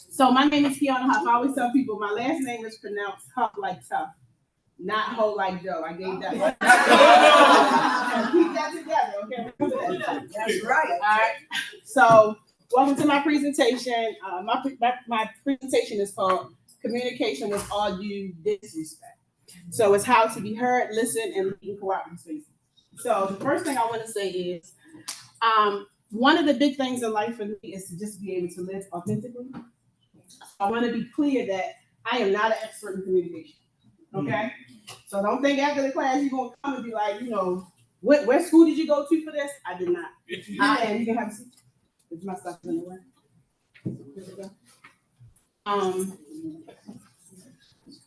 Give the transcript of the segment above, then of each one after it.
So my name is Keyona Hough. I always tell people my last name is pronounced Hough like tough, not Ho like Joe. I gave that. Keep that together, okay? That's right. All right. So welcome to my presentation. My presentation is called Communication with All Due Disrespect. So it's how to be heard, listen, and lead in cooperative spaces. So the first thing I want to say is, one of the big things in life for me is to just be able to live authentically. I want to be clear that I am not an expert in communication. Okay? So don't think after the class you're going to come and be like, where school did you go to for this? I did not. And you can have a seat. It's my stuff in the way.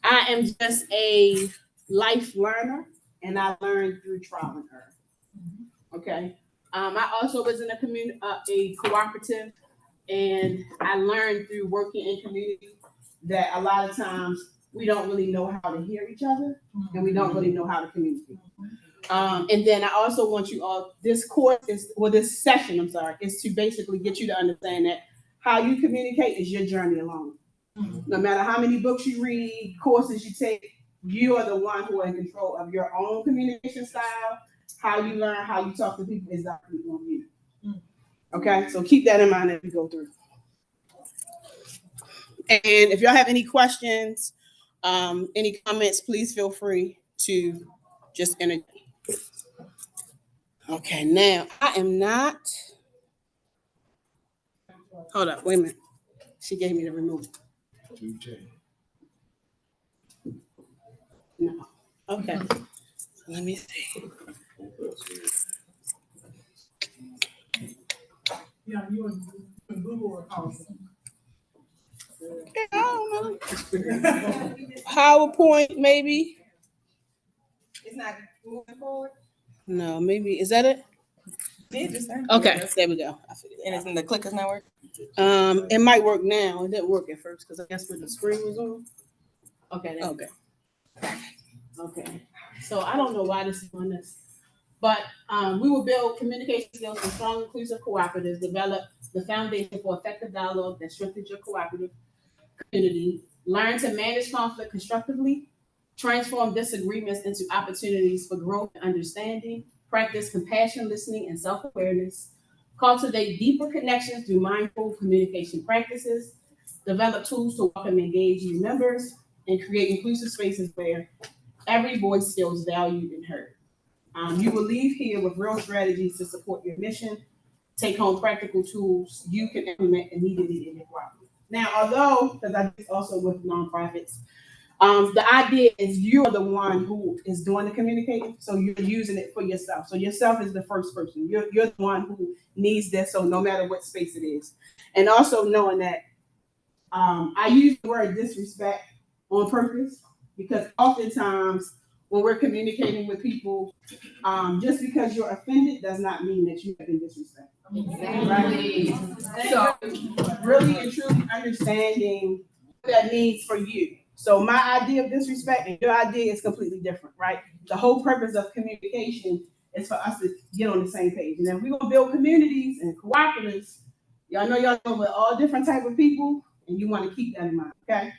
I am just a life learner, and I learned through trial and error. Okay? I also was in a cooperative, and I learned through working in community that a lot of times we don't really know how to hear each other, and we don't really know how to communicate. And then I also want you all, this session, is to basically get you to understand that how you communicate is your journey alone. No matter how many books you read, courses you take, you are the one who are in control of your own communication style. How you learn, how you talk to people is directly on you. Okay, so keep that in mind as we go through. And if y'all have any questions, any comments, please feel free to just enter. Okay, now I am not. Hold up, wait a minute. She gave me the remote. No. Okay. Let me see. Yeah, you and Google or awesome. Yeah, I don't know. PowerPoint, maybe. It's not moving forward. No, maybe is that it? Okay, there we go. I figured it out. And the clicker's not working. It might work now. It didn't work at first because I guess when the screen was on. Okay. Okay. Okay. So I don't know why this is on this, but we will build communication skills and strong, inclusive cooperatives. Develop the foundation for effective dialogue that strengthens your cooperative community. Learn to manage conflict constructively. Transform disagreements into opportunities for growth and understanding. Practice compassion, listening, and self-awareness. Cultivate deeper connections through mindful communication practices. Develop tools to welcome and engage new members. And create inclusive spaces where every voice feels valued and heard. You will leave here with real strategies to support your mission. Take home practical tools you can implement immediately in your cooperative. Now, although, because I also work with nonprofits, the idea is you are the one who is doing the communicating, so you're using it for yourself. So yourself is the first person. You're the one who needs this, so no matter what space it is. And also knowing that I use the word disrespect on purpose, because oftentimes when we're communicating with people, just because you're offended does not mean that you have been disrespected. Exactly. Right? So really and truly understanding what that means for you. So my idea of disrespect and your idea is completely different, right? The whole purpose of communication is for us to get on the same page. And then we're gonna build communities and cooperatives. Y'all know with all different type of people, and you want to keep that in mind, okay?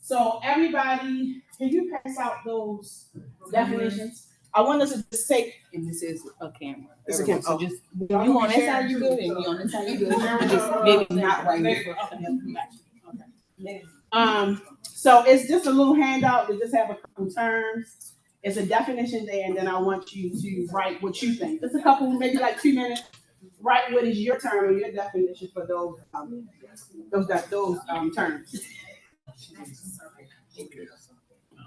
So everybody, can you pass out those definitions? I want us to just take. And this is a camera. It's a camera. So just you on this side, you good, and you on this side, you good. Just maybe not right here. Okay. So it's just a little handout that just have a couple terms. It's a definition there, and then I want you to write what you think. Just a couple, maybe like 2 minutes. Write what is your term or your definition for those terms.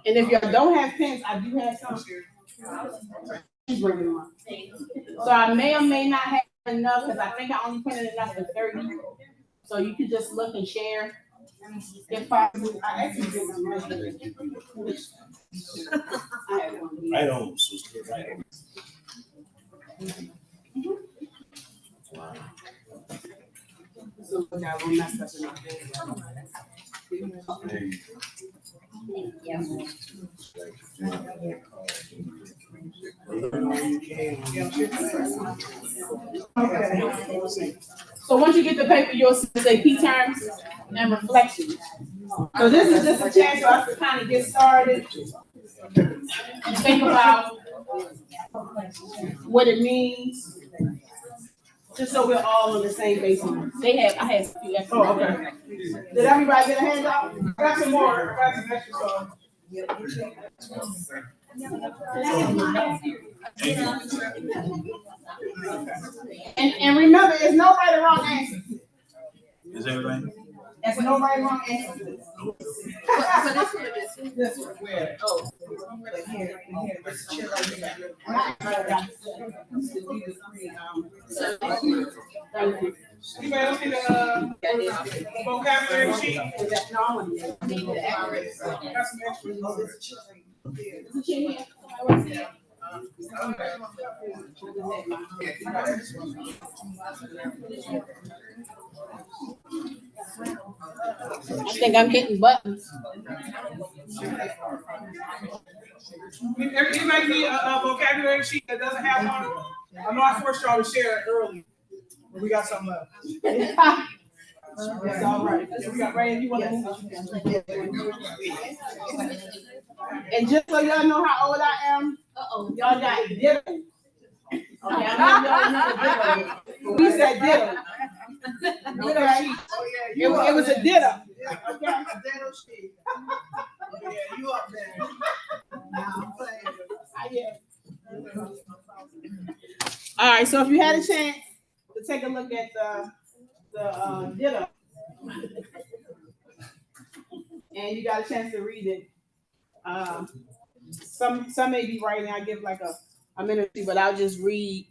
And if y'all don't have pens, I do have some. So I may or may not have enough because I think I only printed enough for 30. So you could just look and share. If possible, I actually did my Right on, sister. Right on. Wow. So now we'll mess up enough. Okay. So once you get the paper, you'll say key terms. and reflection. So this is just a chance for us to kind of get started and think about what it means, just so we're all on the same basis. I had a few extra. Oh, okay. Did everybody get a handout? I got some more. I got some extra. And remember, there's no right or wrong answer. Is everybody? There's no right or wrong answer to this. This one. Where? Oh. Here. This chair right here. Thank you. Anybody else need a vocabulary sheet? I think I'm hitting buttons. Anybody need a vocabulary sheet that doesn't have one? I know I forced y'all to share it early, but we got something left. That's all right. We got Ray, if you want to move. And just so y'all know how old I am, y'all got ditto. Okay, we said ditto. Okay. It was a ditto. Okay. Yeah, you up there. All right, so if you had a chance to take a look at the ditto, and you got a chance to read it, some may be writing. I give like a minute or two, but I'll just read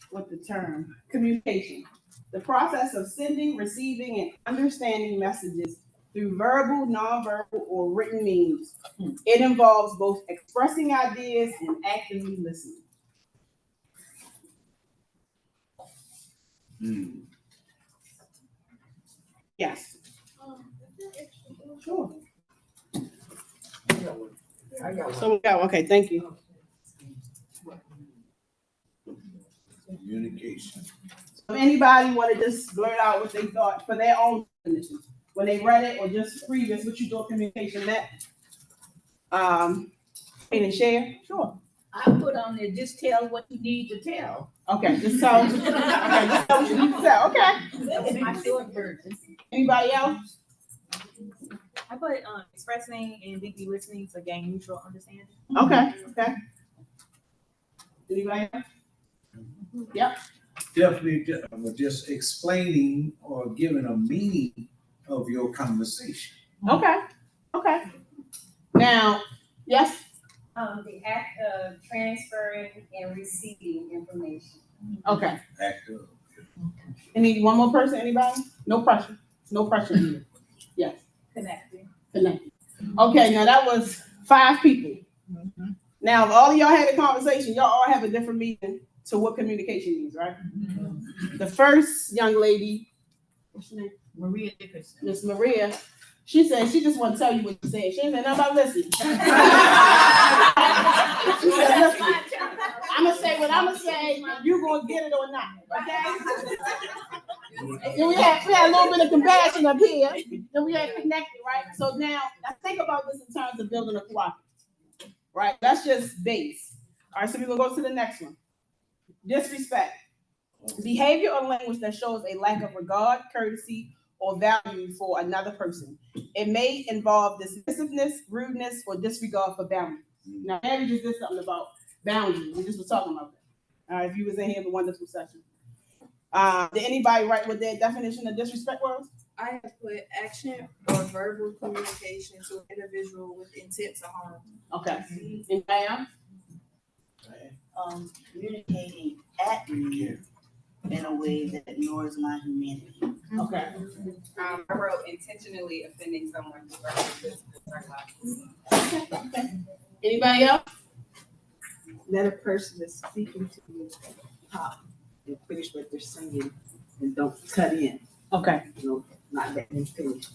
what the term communication. The process of sending, receiving, and understanding messages through verbal, nonverbal, or written means. It involves both expressing ideas and actively listening. Yes. Sure. So, okay, thank you. Communication. If anybody want to just blurt out what they thought for their own definition, when they read it or just previous, what you thought communication meant, and share, sure. I put on there, just tell what you need to tell. Okay, just tell. Okay, just tell what you need to tell. Okay. That's my short version. Anybody else? I put expressing and deeply listening to gain mutual understanding. Okay. Okay. Anybody else? Yep. Definitely just explaining or giving a meaning of your conversation. Okay. Okay. Now, yes. The act of transferring and receiving information. Okay. Active. Any one more person? Anybody? No pressure. No pressure here. Yes. Connecting. Connected. Okay. Now that was 5 people. Now, if all of y'all had a conversation, y'all all have a different meaning to what communication means, right? The first young lady, what's her name? Maria Dickerson. Miss Maria, she said she just want to tell you what you said. She ain't said nothing about listening. She said, listen, I'm going to say what I'm going to say, you going to get it or not, okay? And we had a little bit of compassion up here, then we had connected, right? So now, I think about this in terms of building a cooperative, right? That's just base. All right, so we're going to go to the next one. Disrespect. Behavior or language that shows a lack of regard, courtesy, or value for another person. It may involve dismissiveness, rudeness, or disregard for boundaries. Now, Mary just did something about boundaries. We just were talking about that. If you was in here, the wonderful session. Did anybody write what their definition of disrespect was? I have put action or verbal communication to an individual with intent to harm. Okay. And Pam? Communicating at me in a way that ignores my humanity. Okay. I wrote intentionally offending someone. Okay. Anybody else? Let a person that's speaking to you talk and finish what they're saying and don't cut in. Okay. Not letting them finish.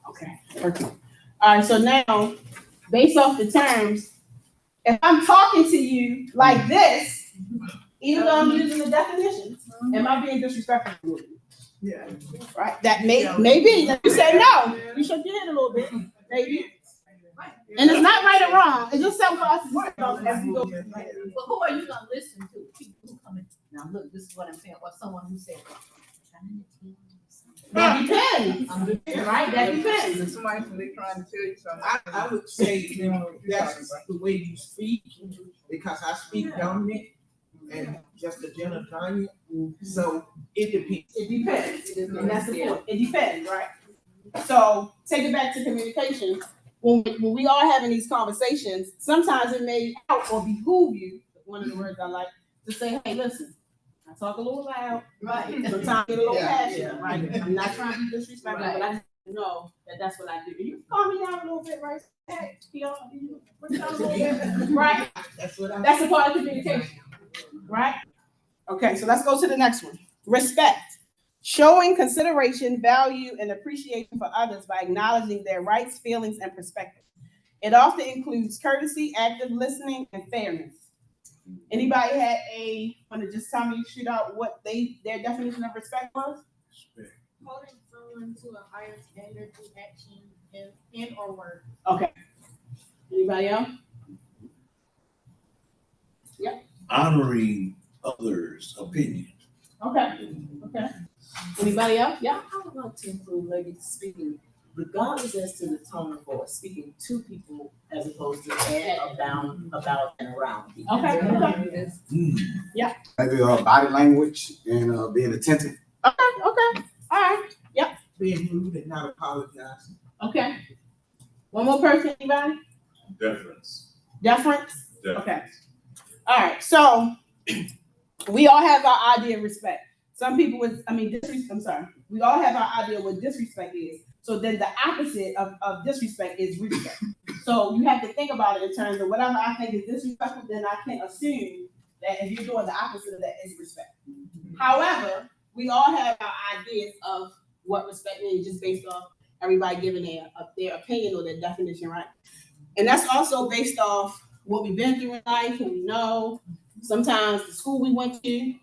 Okay. Perfect. All right. So now, based off the terms, if I'm talking to you like this, even though I'm using the definitions, am I being disrespectful? Yeah. right? That maybe you say no. You shook your head a little bit, maybe. And it's not right or wrong. It's just something for us to think about as we go. But who are you gonna listen to? People who come in, now look, this is what I'm saying, or someone who said, That depends, right? That depends. If somebody's really trying to tell you something. I would say, that's the way you speak, because I speak dominant and just a gentle Tanya, so it depends. It depends, and that's the point. It depends, right? So take it back to communication. When we are having these conversations, sometimes it may help or behoove you. One of the words I like to say, "Hey, listen, I talk a little loud, right? Sometimes I get a little passionate, right? I'm not trying to be disrespectful, but I just know that that's what I do. You can calm me down a little bit, right? Hey, Keyona, you bring it down a little bit, right? That's a part of communication, right? Okay, so let's go to the next one. Respect. Showing consideration, value, and appreciation for others by acknowledging their rights, feelings, and perspectives. It often includes courtesy, active listening, and fairness. Anybody want to just tell me, shoot out what their definition of respect was? Holding someone to a higher standard through action in or word. Okay. Anybody else? Honoring others' opinion. Okay. Anybody else? Yeah. I would like to include maybe speaking, regardless as to the tone of voice, speaking to people as opposed to about and around people. Okay. Mm. Maybe body language and being attentive. Okay. All right. Yep. Being rude and not apologizing. Okay. One more person, anybody? Deference? Okay. All right. So we all have our idea of respect. Some people we all have our idea of what disrespect is. So then the opposite of disrespect is respect. So you have to think about it in terms of whatever I think is disrespectful, then I can assume that if you're doing the opposite of that is respect. However, we all have our ideas of what respect means just based off everybody giving their opinion or their definition, right? And that's also based off what we've been through in life, who we know, sometimes the school we went to,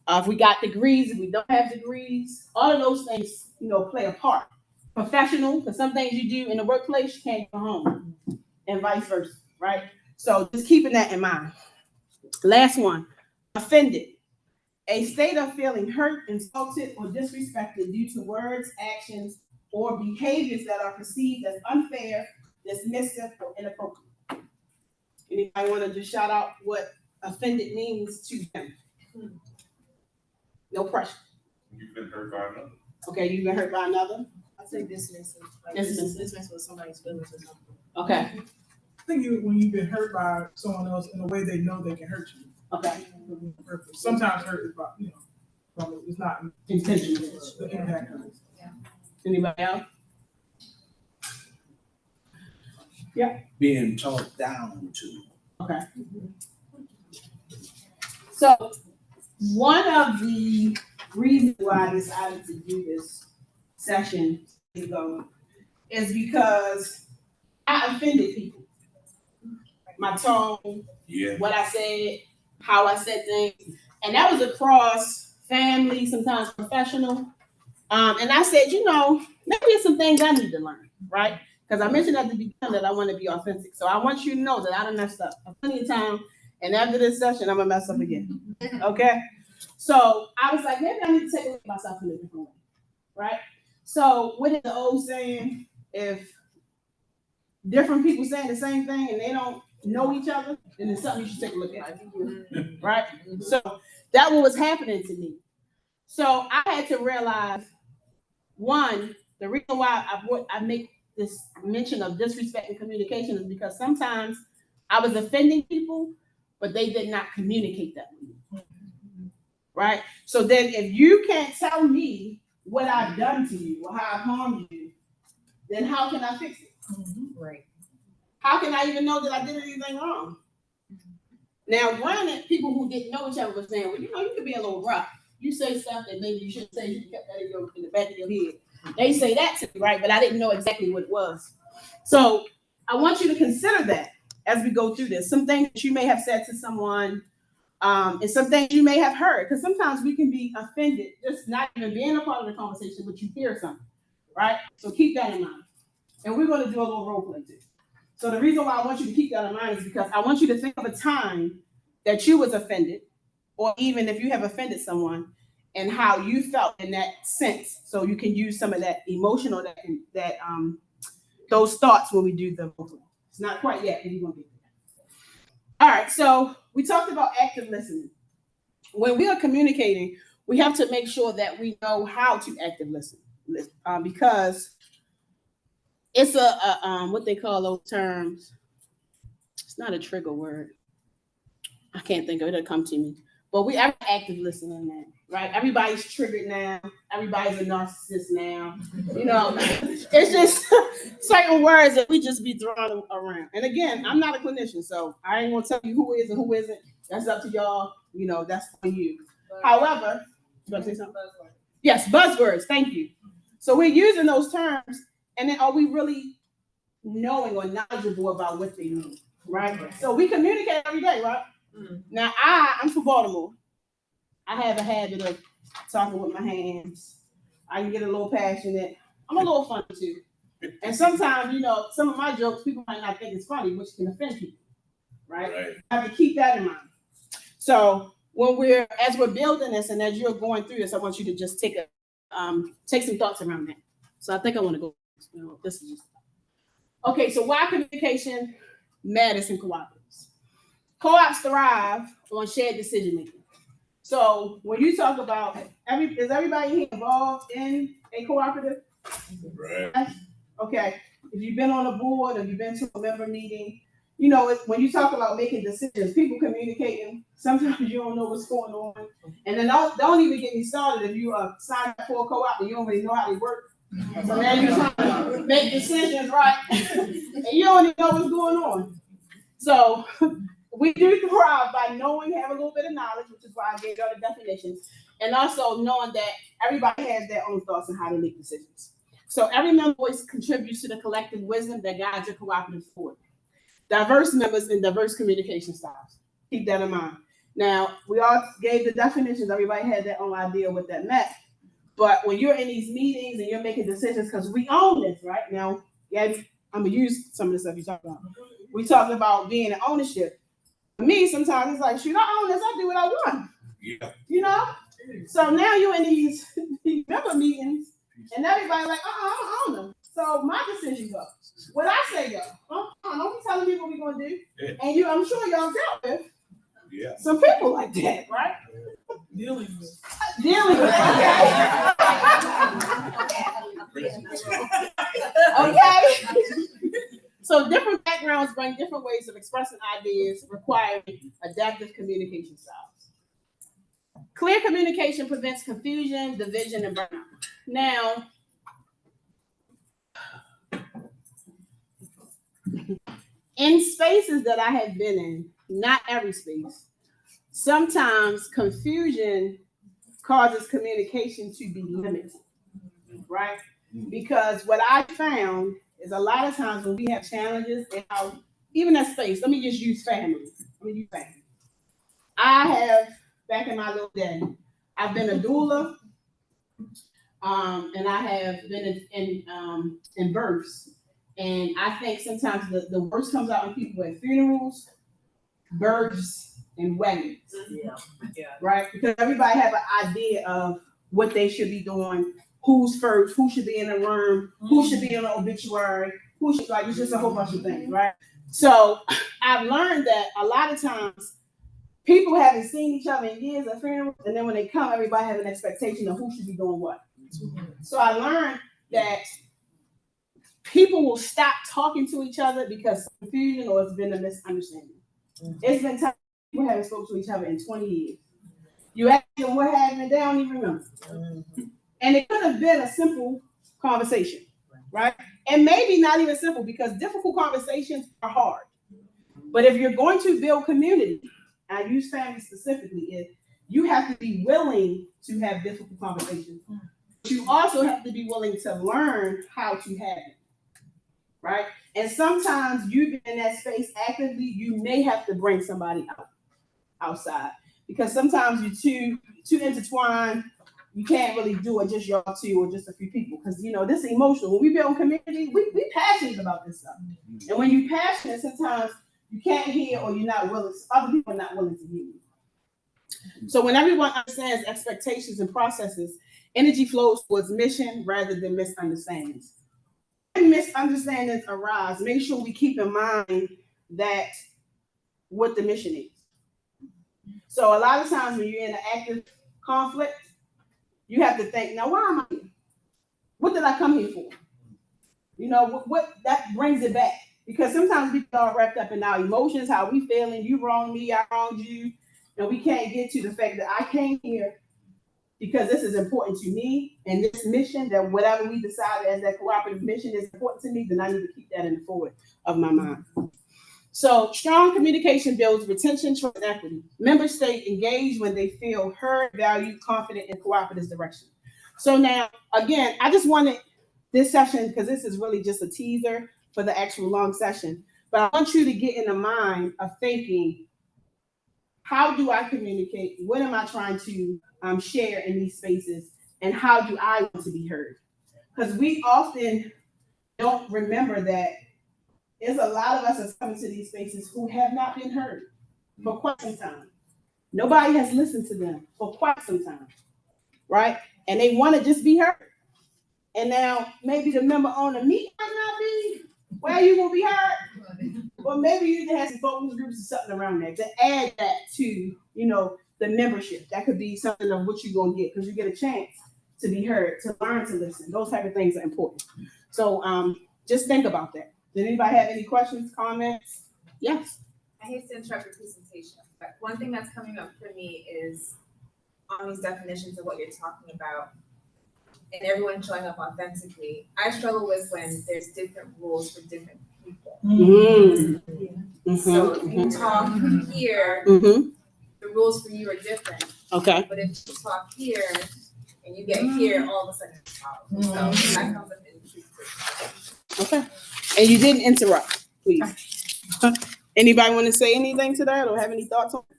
if we got degrees, if we don't have degrees, all of those things, play a part. Professional, because some things you do in the workplace, you can't go home, and vice versa, right? So just keeping that in mind. Last one, offended. A state of feeling hurt, insulted, or disrespected due to words, actions, or behaviors that are perceived as unfair, dismissive, or inappropriate. Anybody want to just shout out what offended means to them? No pressure. You've been hurt by another. Okay, you've been hurt by another? I say dismissive. Dismissive with somebody's feelings or something. Okay. I think when you've been hurt by someone else in a way they know they can hurt you. Okay. Sometimes hurt is about, it's not Intentional. the impact of it. Anybody else? Being talked down to. Okay. So one of the reasons why I decided to do this session is because I offended people. My tone, what I said, how I said things, and that was across family, sometimes professional. And I said, maybe there's some things I need to learn, right? Because I mentioned at the beginning that I want to be authentic. So I want you to know that I done messed up plenty of time. And after this session, I'm going to mess up again. Okay? So I was like, maybe I need to take a look at myself in a different way. Right? So what is the old saying? If different people saying the same thing and they don't know each other, then it's something you should take a look at. Right? So that was happening to me. So I had to realize, one, the reason why I make this mention of disrespect in communication is because sometimes I was offending people, but they did not communicate that with me. Right? So then if you can't tell me what I've done to you or how I've harmed you, then how can I fix it? Right. How can I even know that I did anything wrong? Now, granted, people who didn't know each other were saying, well, you could be a little rough. You say stuff that maybe you shouldn't say. You kept that in the back of your head. They say that to me, right? But I didn't know exactly what it was. So I want you to consider that as we go through this. Some things that you may have said to someone And some things you may have heard, because sometimes we can be offended, just not even being a part of the conversation, but you hear something, right? So keep that in mind. And we're going to do a little role play too. So the reason why I want you to keep that in mind is because I want you to think of a time that you was offended, or even if you have offended someone, and how you felt in that sense. So you can use some of that emotion or that those thoughts when we do the role play. It's not quite yet, but you're going to get there. All right, so we talked about active listening. When we are communicating, we have to make sure that we know how to active listen, because it's a what they call those terms. It's not a trigger word. I can't think of it. It'll come to me. But we are active listening now, right? Everybody's triggered now. Everybody's a narcissist now. You know, it's just certain words that we just be throwing around. And again, I'm not a clinician, so I ain't gonna tell you who is and who isn't. That's up to y'all. You know, that's for you. However, you want to say something? Yes, buzzwords. Thank you. So we're using those terms, and then are we really knowing or knowledgeable about what they mean, right? So we communicate every day, right? Now I'm from Baltimore. I have a habit of talking with my hands. I can get a little passionate. I'm a little funny too. And sometimes, you know, some of my jokes people might not think it's funny, which can offend people, right? I have to keep that in mind. So when as we're building this and as you're going through this, I want you to just take some thoughts around that. So I think I want to go. This is just okay. So why communication matters in cooperatives? Co-ops thrive on shared decision making. So when you talk about is everybody here involved in a cooperative? Right. Okay. If you've been on a board or you've been to a member meeting, you know when you talk about making decisions, people communicating. Sometimes you don't know what's going on, and then don't even get me started if you sign up for a co-op and you don't really know how they work. So now you're trying to make decisions, right? And you don't even know what's going on. So we do thrive by knowing, have a little bit of knowledge, which is why I gave y'all the definitions, and also knowing that everybody has their own thoughts on how to make decisions. So every member voice contributes to the collective wisdom that guides your cooperative forward. Diverse members and diverse communication styles. Keep that in mind. Now, we all gave the definitions. Everybody had their own idea what that meant. But when you're in these meetings and you're making decisions, because we own this, right? Now, yeah, I'm going to use some of the stuff you talked about. We talked about being in ownership. For me, sometimes it's like, shoot, I own this. I do what I want. Yeah. You know? So now you're in these member meetings, and everybody like, I don't own them. So my decision goes. What I say goes. Don't be telling me what we're going to do. Yeah. And I'm sure y'all dealt with some people like that, right? Dealing with. Okay. So different backgrounds bring different ways of expressing ideas, requiring adaptive communication styles. Clear communication prevents confusion, division, and burnout. Now, in spaces that I have been in, not every space, sometimes confusion causes communication to be limited, right? Because what I found is a lot of times when we have challenges in even that space, let me just use family. I have, back in my little day, I've been a doula, and I have been in births. And I think sometimes the worst comes out when people at funerals, births, and weddings. Yeah. Right? Because everybody have an idea of what they should be doing, who's first, who should be in the room, who should be in the obituary, it's just a whole bunch of things, right? So I've learned that a lot of times people haven't seen each other in years at funerals, and then when they come, everybody have an expectation of who should be doing what. So I learned that people will stop talking to each other because of confusion or it's been a misunderstanding. It's been time people haven't spoken to each other in 20 years. You ask them what happened, they don't even remember. And it could have been a simple conversation, right? And maybe not even simple, because difficult conversations are hard. But if you're going to build community, I use family specifically, you have to be willing to have difficult conversations. But you also have to be willing to learn how to have it, right? And sometimes you've been in that space actively, you may have to bring somebody outside. because sometimes you too intertwined. You can't really do it just y'all two or just a few people, because you know this is emotional. When we build community, we passionate about this stuff, and when you're passionate, sometimes you can't hear or you're not willing. Other people are not willing to hear you. So when everyone understands expectations and processes, energy flows towards mission rather than misunderstandings. When misunderstandings arise, make sure we keep in mind that what the mission is. So a lot of times when you're in an active conflict, you have to think, now why am I here? What did I come here for? You know, what that brings it back. Because sometimes we get all wrapped up in our emotions, how we feeling, you wronged me, I wronged you, and we can't get to the fact that I came here because this is important to me, and this mission, that whatever we decided as that cooperative mission is important to me, then I need to keep that in the forward of my mind. So strong communication builds retention, trust, and equity. Members stay engaged when they feel heard, valued, confident, in cooperative direction. So now, again, I just wanted this session, because this is really just a teaser for the actual long session, but I want you to get in the mind of thinking, how do I communicate? What am I trying to share in these spaces? And how do I want to be heard? Because we often don't remember that there's a lot of us that's coming to these spaces who have not been heard for quite some time. Nobody has listened to them for quite some time, right? And they want to just be heard. And now maybe the member owner meet might not be where you will be heard. Well, maybe you need to have some focus groups or something around that to add that to, you know, the membership. That could be something of what you're going to get, because you get a chance to be heard, to learn to listen. Those type of things are important. So just think about that. Did anybody have any questions, comments? Yes. I hate to interrupt your presentation, but one thing that's coming up for me is on these definitions of what you're talking about and everyone showing up authentically. I struggle with when there's different rules for different people. Mm-hmm. So if you talk here, Mm-hmm. the rules for you are different. Okay. But if you talk here and you get here, all of a sudden it's powerful. So that comes up in the presentation. Okay. And you didn't interrupt, please. Anybody want to say anything to that or have any thoughts on it?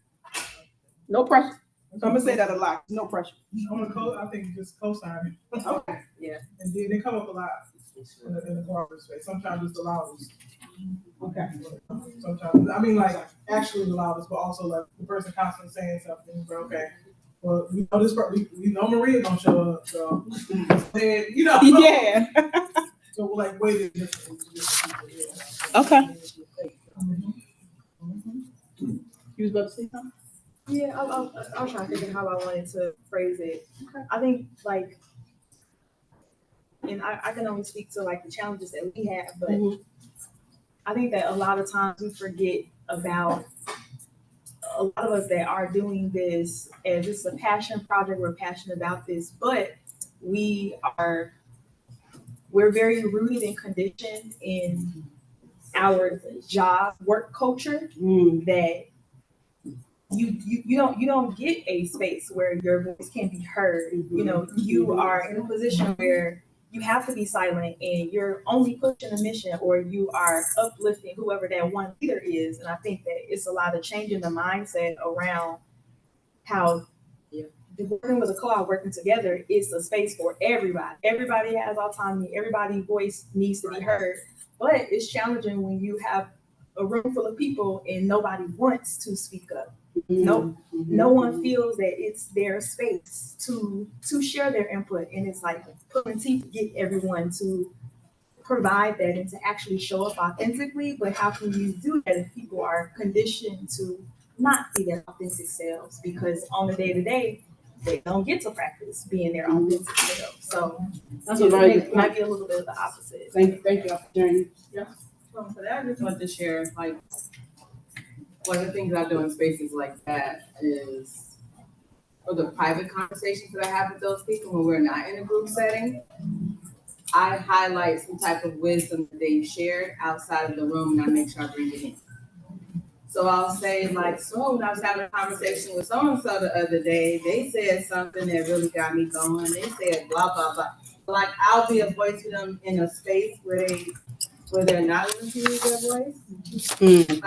No pressure. So I'm gonna say that a lot. No pressure. On the code, I think just co-sign it. Okay. Yeah. And then they come up a lot in the cooperative space. Sometimes it's the loudest. Okay. Sometimes, I mean, like actually the loudest, but also like the person constantly saying something. But okay, well, we know this. We know Maria gonna show up, so and, you know. Yeah. So we're like waiting different people. Yeah. Okay. You was about to say something? Yeah, I was trying to think of how I wanted to phrase it. I think like, and I can only speak to like the challenges that we have, but I think that a lot of times we forget about a lot of us that are doing this as it's a passion project. We're passionate about this, but we're very rooted and conditioned in our job work culture that you don't get a space where your voice can be heard. You know, you are in a position where you have to be silent and you're only pushing a mission, or you are uplifting whoever that one leader is. And I think that it's a lot of changing the mindset around how working with a co-op, working together, is a space for everybody. Everybody has autonomy. Everybody's voice needs to be heard. But it's challenging when you have a room full of people and nobody wants to speak up. No one feels that it's their space to share their input, and it's like pulling teeth to get everyone to provide that and to actually show up authentically. But how can you do that if people are conditioned to not be their authentic selves? Because on the day-to-day, they don't get to practice being their authentic selves. So that's a very good might be a little bit of the opposite. Thank you for sharing. Yeah. Well, for that, I just want to share, like, one of the things I do in spaces like that is, for the private conversations that I have with those people when we're not in a group setting, I highlight some type of wisdom that they've shared outside of the room, and I make sure I bring it in. So I'll say, like, so when I was having a conversation with so-and-so the other day, they said something that really got me going. They said blah, blah, blah. Like, I'll be a voice for them in a space where they're not able to use their voice. And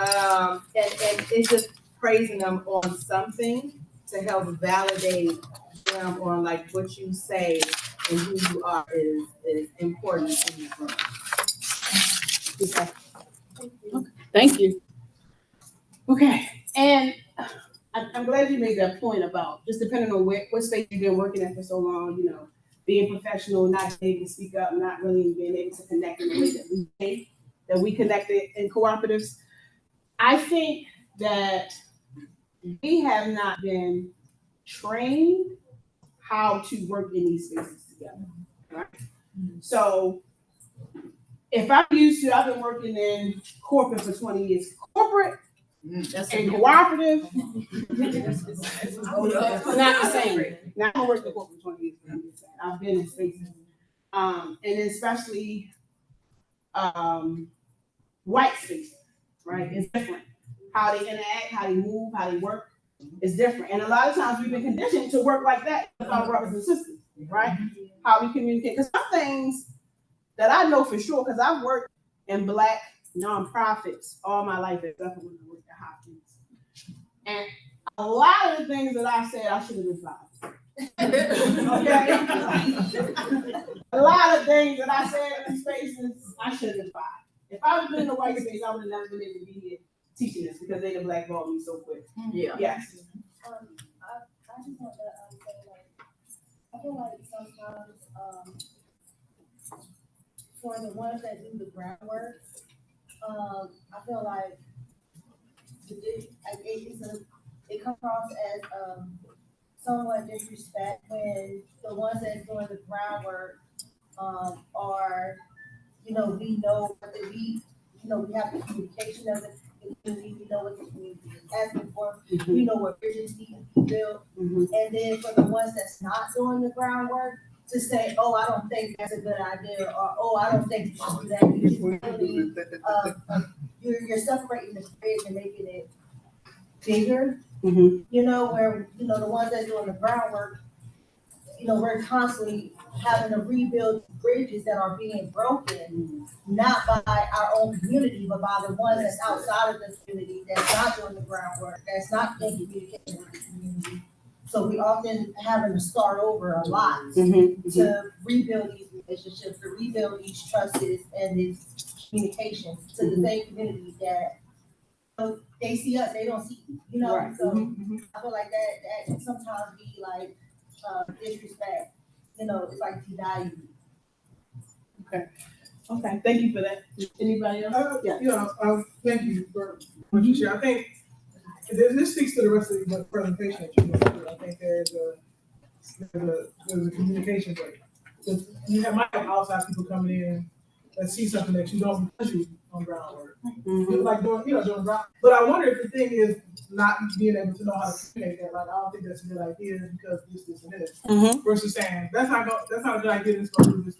it's just praising them on something to help validate them on like what you say and who you are is important in this room. Okay. Thank you. Okay, and I'm glad you made that point about just depending on what space you've been working at for so long, you know, being professional, not being able to speak up, not really being able to connect in the way that we think that we connected in cooperatives. I think that we have not been trained how to work in these spaces together, right? So if I've been working in corporate for 20 years, corporate and cooperative, not the same. Now I worked in corporate for 20 years, I'm just saying. I've been in spaces, and especially white spaces, right? It's different. How they interact, how they move, how they work is different. And a lot of times we've been conditioned to work like that with our brothers and sisters, right? How we communicate. Because some things that I know for sure, because I've worked in Black nonprofits all my life, except for when I worked at Hough. And a lot of the things that I said, I should have advised. Okay? A lot of things that I said in these spaces, I should have advised. If I would have been in the white space, I would have never been able to be here teaching this because they done blackballed me so quick. Yeah. Yes. I just want to say, like, I feel like sometimes for the ones that do the groundwork, I feel like it comes across as somewhat disrespect when the ones that's doing the groundwork are, you know, we know what we have the communication of the community, we know what the community is asking for, we know what bridges need to be built. And then for the ones that's not doing the groundwork, to say, oh, I don't think that's a good idea, or oh, I don't think you should do that. You're separating the bridge and making it bigger. You know, where the ones that are doing the groundwork, we're constantly having to rebuild bridges that are being broken, not by our own community, but by the ones that's outside of the community, that's not doing the groundwork, that's not in communication with the community. So we often having to start over a lot to rebuild these relationships, to rebuild these trusts and this communication to the same community that they see us, they don't see, Right. So I feel like that can sometimes be like disrespect, it's like devalue. Okay, thank you for that. Anybody else? Thank you for what you shared. I think this speaks to the rest of the presentation that you went through. I think there's a communication break. You might have outside people coming in that see something that you don't because you on groundwork. Like doing ground. But I wonder if the thing is not being able to know how to communicate that. Like, I don't think that's a good idea because this, and this. Versus saying that's not a good idea. Let's go do this.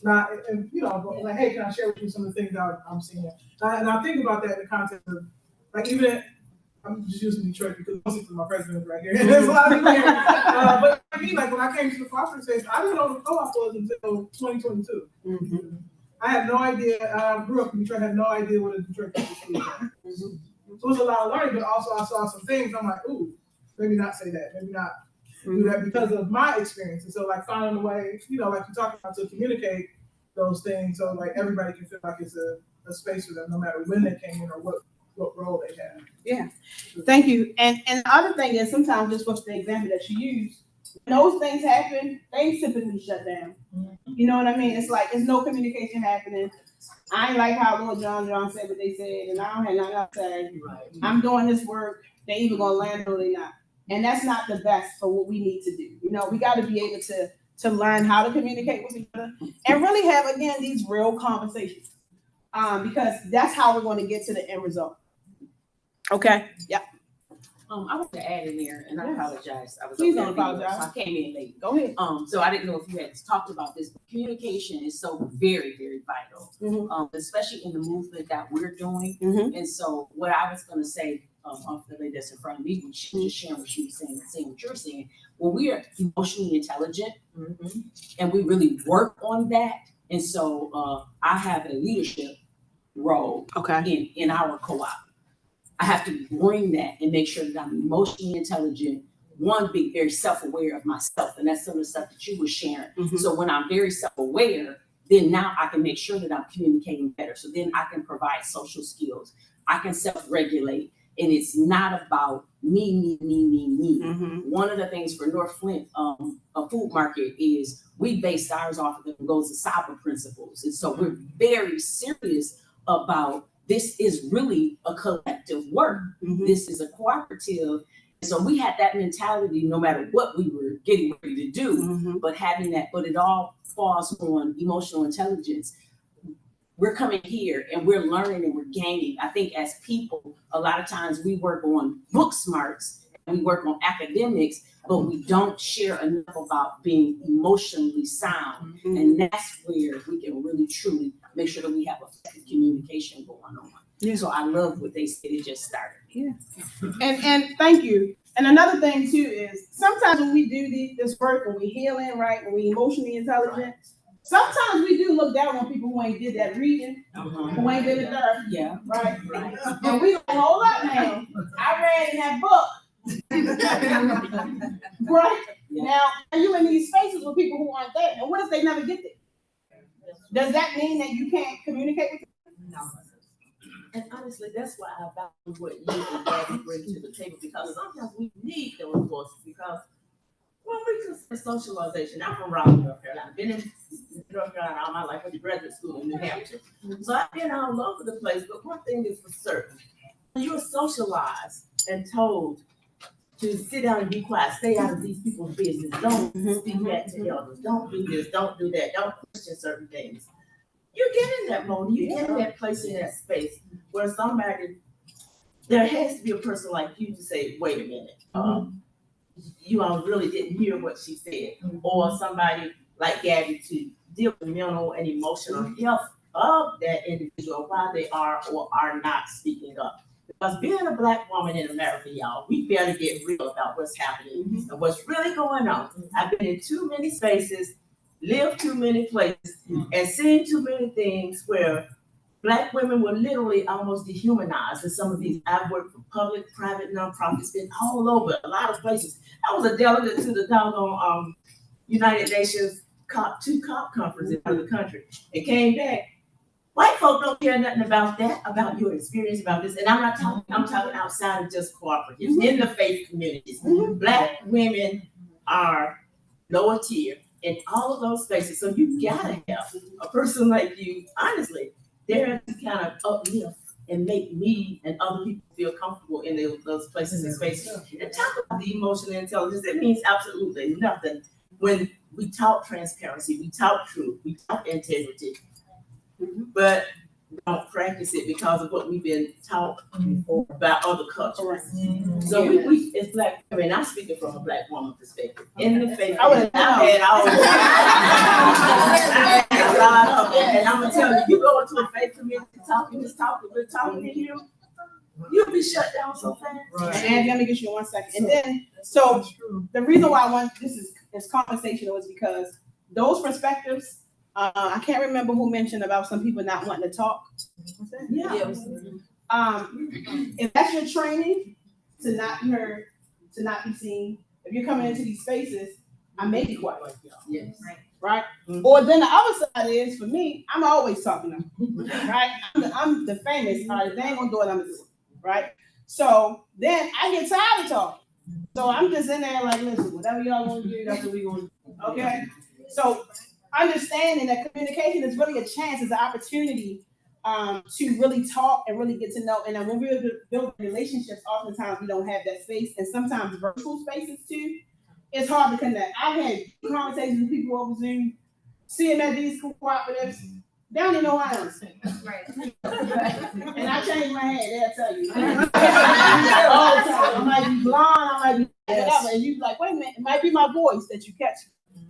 Not, and but like, hey, can I share with you some of the things I'm seeing? And I think about that in the context of, like, even I'm just using Detroit because most of my president right here. There's a lot of people here. But I mean, like, when I came to the cooperative space, I didn't know what co-op was until 2022. I had no idea. I grew up in Detroit, had no idea what a Detroit Catholic school was. So it was a lot of learning, but also I saw some things. I'm like, ooh, maybe not say that. Maybe not do that because of my experience. And so, like, finding a way, like you talked about, to communicate those things so, like, everybody can feel like it's a space for them, no matter when they came in or what role they have. Yeah, thank you. And the other thing is sometimes just what's the example that you use, when those things happen, they typically shut down. You know what I mean? It's like there's no communication happening. I ain't like how Lord John said what they said, and I don't have nothing else to say. I'm doing this work. They either gonna land or they not, and that's not the best for what we need to do. We got to be able to learn how to communicate with each other and really have, again, these real conversations, because that's how we're going to get to the end result. Okay. Yeah. I want to add in there, and I apologize. I was Please don't apologize. I came in late. Go ahead. So I didn't know if you had talked about this, but communication is so very, very vital, especially in the movement that we're doing. And so what I was going to say, off the lady that's in front of me, when she was just sharing what she was saying, saying what you're saying, when we are emotionally intelligent and we really work on that, and so I have a leadership role in our co-op. I have to bring that and make sure that I'm emotionally intelligent. One, be very self-aware of myself, and that's some of the stuff that you were sharing. So when I'm very self-aware, then now I can make sure that I'm communicating better. So then I can provide social skills. I can self-regulate, and it's not about me. One of the things for North Flint, a food market, is we based ours off of the goals of cyber principles. And so we're very serious about this is really a collective work. This is a cooperative. And so we had that mentality no matter what we were getting ready to do, but having that, but it all falls on emotional intelligence. We're coming here and we're learning and we're gaining. I think as people, a lot of times we work on book smarts and we work on academics, but we don't share enough about being emotionally sound. And that's where we can really truly make sure that we have effective communication going on. So I love what they said, it just started. And thank you. And another thing too is sometimes when we do this work, when we healing, right, when we emotionally intelligent, sometimes we do look down on people who ain't did that reading, who ain't been there. Yeah. Right. And we don't hold up now. I read in that book. Right. Now, are you in these spaces with people who aren't there? And what if they never get there? Does that mean that you can't communicate with them? No. And honestly, that's why I value what you and Daddy bring to the table, because sometimes we need those voices, because when we consider socialization, I'm from Raleigh, North Carolina. I've been in North Carolina all my life. Went to graduate school in New Hampshire. So I've been all over the place, but one thing is for certain. When you're socialized and told to sit down and be quiet, stay out of these people's business, don't speak back to elders, don't do this, don't do that, don't question certain things. You get in that mode, you get in that place, in that space where somebody, there has to be a person like you to say, wait a minute, you all really didn't hear what she said, or somebody like Gabby to deal with mental and emotional health of that individual while they are or are not speaking up. Because being a Black woman in America, y'all, we better get real about what's happening and what's really going on. I've been in too many spaces, lived too many places, and seen too many things where Black women were literally almost dehumanized in some of these. I've worked for public, private, nonprofits, been all over, a lot of places. I was a delegate to the doggone United Nations COP2 conference in the country. It came back. White folk don't care nothing about that, about your experience, about this. And I'm not talking, I'm talking outside of just cooperatives, in the faith communities. Black women are lower tier in all of those spaces. So you gotta have a person like you, honestly, there to kind of uplift and make me and other people feel comfortable in those places and spaces. And talk about the emotional intelligence, it means absolutely nothing when we talk transparency, we talk truth, we talk integrity, but don't practice it because of what we've been taught about other cultures. So we as Black women, I'm speaking from a Black woman perspective. In the faith, I've had all and I'm gonna tell you, you go into a faith community talking, we're talking to you, you'll be shut down so fast. Right. And let me get you 1 second. And then, so the reason why I want this conversational is because those perspectives, I can't remember who mentioned about some people not wanting to talk. Yeah. If that's your training to not be heard, to not be seen, if you're coming into these spaces, I may be quiet. Yes. Right? Or then the other side is, for me, I'm always talking to them. Right? I'm the famous, all right, if they ain't gonna do it, I'm gonna do it. Right? So then I get tired of talking. So I'm just in there like, listen, whatever y'all want to do, that's what we're going to do. Okay? So understanding that communication is really a chance, it's an opportunity to really talk and really get to know. And then when we're building relationships, oftentimes we don't have that space, and sometimes virtual spaces too. It's hard to connect. I've had conversations with people over Zoom, see them at these cooperatives. They don't even know why I'm saying. Right. And I change my head, they'll tell you. All the time. I might be blonde, I might be whatever. And you're like, wait a minute, it might be my voice that you catch.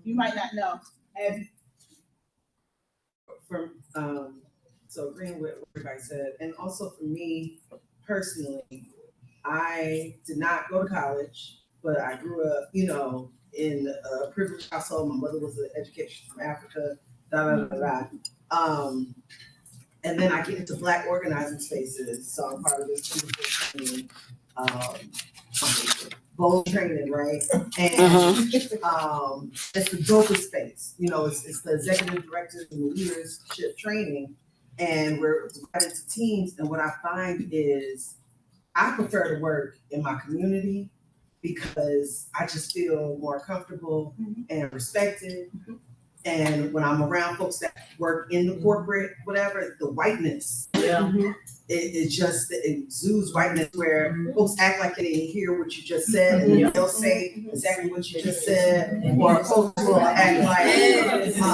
You might not know. And So agreeing with what everybody said, and also for me personally, I did not go to college, but I grew up, in a privileged household. My mother was an education from Africa, And then I get into Black organizing spaces, so I'm part of this training, bold training, right? And it's the dopest space. You know, it's the executive directors and the leadership training, and we're divided into teams. And what I find is I prefer to work in my community because I just feel more comfortable and respected. And when I'm around folks that work in the corporate, whatever, the whiteness, it just exudes whiteness where folks act like they didn't hear what you just said, and then they'll say exactly what you just said, or folks will act like, and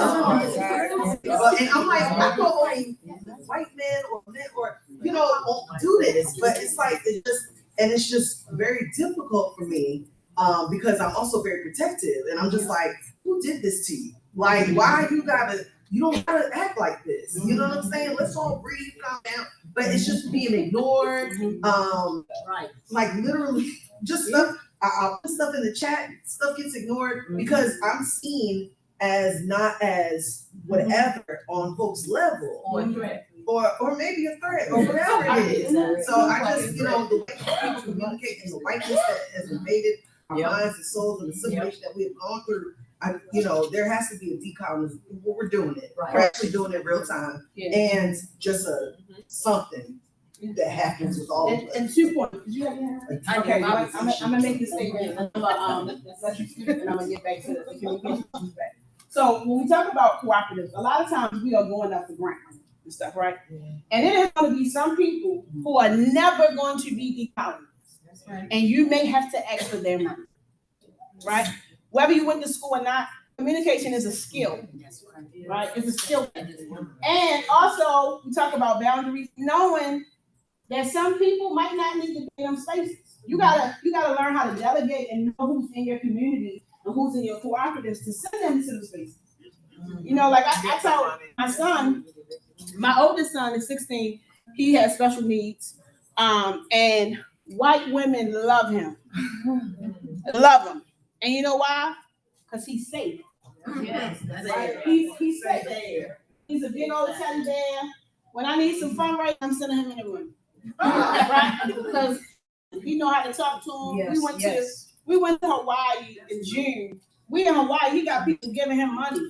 I'm like, I know only white men or men or, you know, won't do this, but it's like, it's just very difficult for me, because I'm also very protective, and I'm just like, who did this to you? Like, why you don't gotta act like this. You know what I'm saying? Let's all breathe, calm down. But it's just being ignored. Like literally just stuff. I'll put stuff in the chat, stuff gets ignored because I'm seen as not as whatever on folks' level. Or maybe a threat or whatever it is. So I just, you know, the way people communicate and the whiteness that has invaded our minds and souls and the simulation that we have gone through. You know, there has to be a decolonization. We're doing it. We're actually doing it real time. And just something that happens with all of us. And 2 points. Okay, I'm gonna make this statement. I'm gonna let you speak, and I'm gonna get back to the communication aspect. So when we talk about cooperatives, a lot of times we are going off the ground and stuff, right? And it is going to be some people who are never going to be decolonized, and you may have to ask for their money, right? Whether you went to school or not, communication is a skill, right? It's a skill. And also, we talk about boundaries, knowing that some people might not need to be in them spaces. You gotta learn how to delegate and know who's in your community and who's in your cooperatives to send them to the spaces. You know, like I told my son, my oldest son is 16. He has special needs, and white women love him, love him. And you know why? Because he's safe. Yes, He's safe. He's a big old teddy bear. When I need some fun, right, I'm sending him in the room. Right? Because he know how to talk to him. Yes, we went to Hawaii in June. We in Hawaii, he got people giving him money.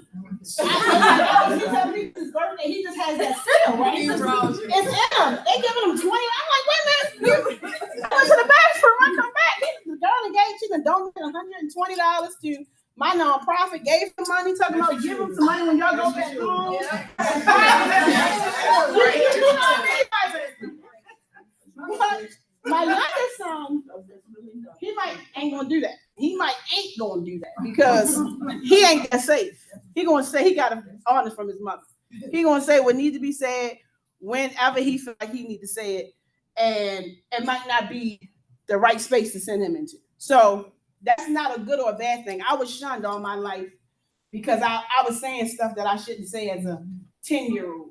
He's having his birthday, he just has that skill, right? It's in him. They giving him 20. I'm like, wait a minute, you went to the bathroom, I come back. The girl engaged, she done donated $120 to my nonprofit, gave him money, talking about give him some money when y'all go back home. But my youngest son, he ain't gonna do that. He ain't gonna do that because he ain't that safe. He gonna say he got an honor from his mother. He gonna say what needs to be said whenever he feel like he need to say it, and it might not be the right space to send him into. So that's not a good or a bad thing. I was shunned all my life because I was saying stuff that I shouldn't say as a 10-year-old.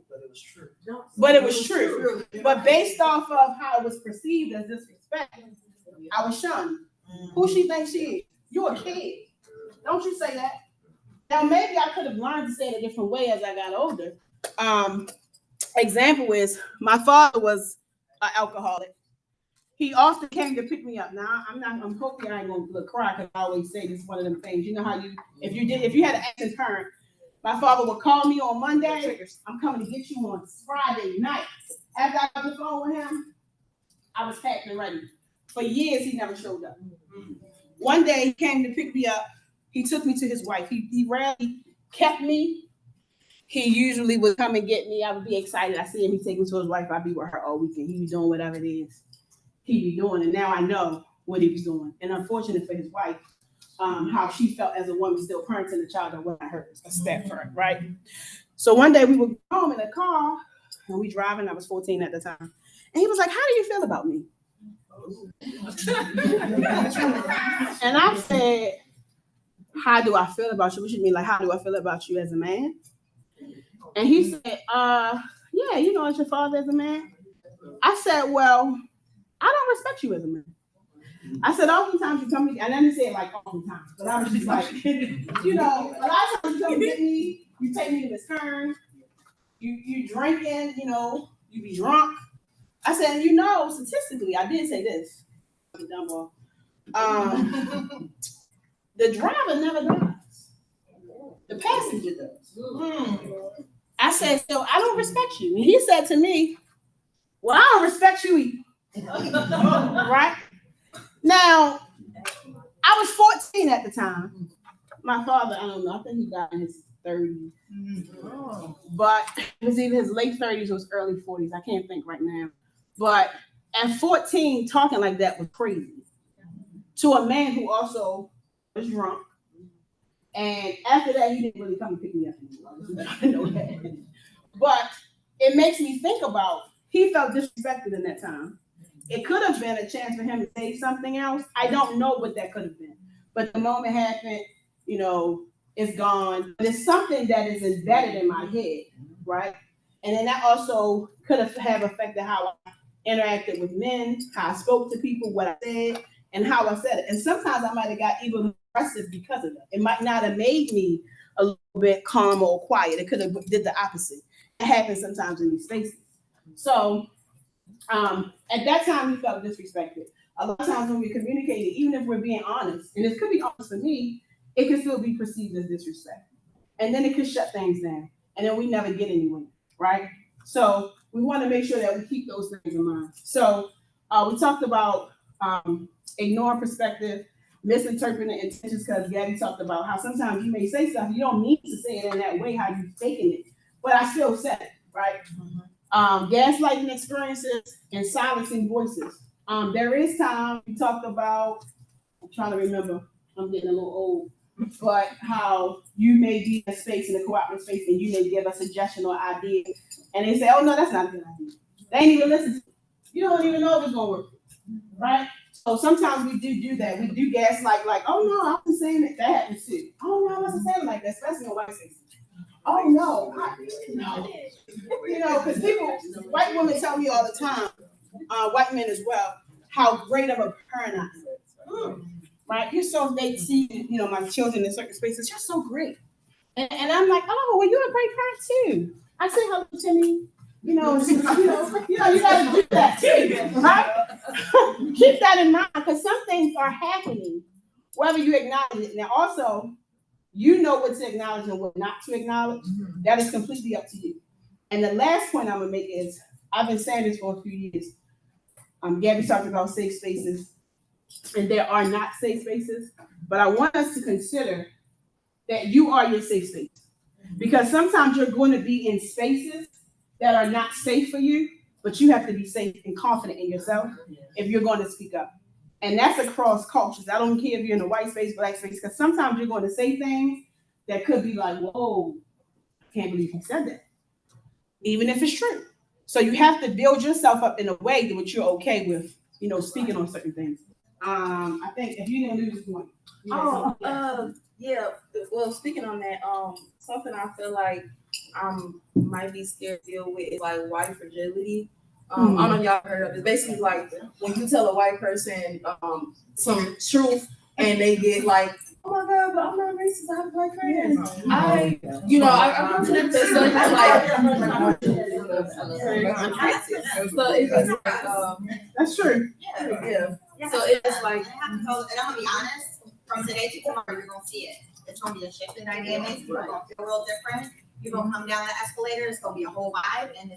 But it was true. But based off of how it was perceived as disrespect, I was shunned. Who she thinks she is? You're a kid. Don't you say that. Now, maybe I could have learned to say it a different way as I got older. Example is, my father was an alcoholic. He often came to pick me up. Now, I'm hoping I ain't gonna cry because I always say this is one of them things. You know how if you had an active parent, my father would call me on Monday. I'm coming to get you on Friday night. After I got the phone with him, I was packed and ready. For years, he never showed up. One day, he came to pick me up. He took me to his wife. He rarely kept me. He usually would come and get me. I would be excited. I see him. He take me to his wife. I'd be with her all weekend. He be doing whatever it is he be doing. And now I know what he was doing. And unfortunate for his wife, how she felt as a woman still parenting a child that wasn't hers, a step for her, right? So one day we were home in a car and we driving. I was 14 at the time. And he was like, how do you feel about me? And I said, how do I feel about you? What you mean? Like, how do I feel about you as a man? And he said, yeah, you know, as your father as a man. I said, well, I don't respect you as a man. I said, oftentimes you come to me, and I didn't say it like oftentimes, but I was just like, you know, a lot of times you come to get me, you take me to this turn, you drinking, you be drunk. I said, statistically, I did say this. The driver never drives. The passenger does. I said, so I don't respect you. And he said to me, well, I don't respect you either. Right? Now, I was 14 at the time. My father, I don't know, I think he died in his 30s. But it was either his late 30s or his early 40s. I can't think right now. But at 14, talking like that was crazy. To a man who also was drunk. And after that, he didn't really come and pick me up anymore. I know that. But it makes me think about, he felt disrespected in that time. It could have been a chance for him to say something else. I don't know what that could have been. But the moment happened, it's gone. But it's something that is embedded in my head, right? And then that also could have affected how I interacted with men, how I spoke to people, what I said, and how I said it. And sometimes I might have got even aggressive because of that. It might not have made me a little bit calm or quiet. It could have did the opposite. It happens sometimes in these spaces. So at that time, we felt disrespected. A lot of times when we communicate, even if we're being honest, and it could be honest for me, it could still be perceived as disrespect. And then it could shut things down. And then we never get anywhere, right? So we want to make sure that we keep those things in mind. So we talked about ignoring perspective, misinterpreting intentions, because Gabby talked about how sometimes you may say something, you don't need to say it in that way, how you've taken it, but I still said it, right? Gaslighting experiences and silencing voices. There is time we talked about, I'm trying to remember, I'm getting a little old, but how you may be in a space, in a cooperative space, and you may give a suggestion or idea, and they say, oh no, that's not a good idea. They ain't even listen to you. You don't even know if it's gonna work, right? So sometimes we do that. We do gaslight, like, oh no, I wasn't saying it. That happens too. Oh no, I wasn't saying it like that, especially in white spaces. Oh no, because white women tell me all the time, white men as well, how great of a parent I am. Right? You're so, they see, my children in certain spaces, you're so great. And I'm like, oh, well, you're a great parent too. I say hello to me. You gotta do that too, right? Keep that in mind, because some things are happening, whether you acknowledge it. Now, also, what to acknowledge and what not to acknowledge. That is completely up to you. And the last point I'm gonna make is, I've been saying this for a few years. Gabby talked about safe spaces, and there are not safe spaces, but I want us to consider that you are your safe space. Because sometimes you're going to be in spaces that are not safe for you, but you have to be safe and confident in yourself if you're going to speak up. And that's across cultures. I don't care if you're in a white space, black space, because sometimes you're going to say things that could be like, whoa, I can't believe you said that. Even if it's true. So you have to build yourself up in a way that you're okay with, speaking on certain things. I think if you didn't lose this point. Well, speaking on that, something I feel like might be scared to deal with is like white fragility. I don't know if y'all heard of it. Basically, like when you tell a white person some truth and they get like, oh my God, but I'm not racist, I have a black friend. I come to them, so it's like, so it's just like, that's true. Yeah. So it's like, and I'm gonna be honest, from today to tomorrow, you're gonna see it. It's gonna be a shift in dynamics. You're gonna feel real different. You're gonna come down the escalator. It's gonna be a whole vibe, and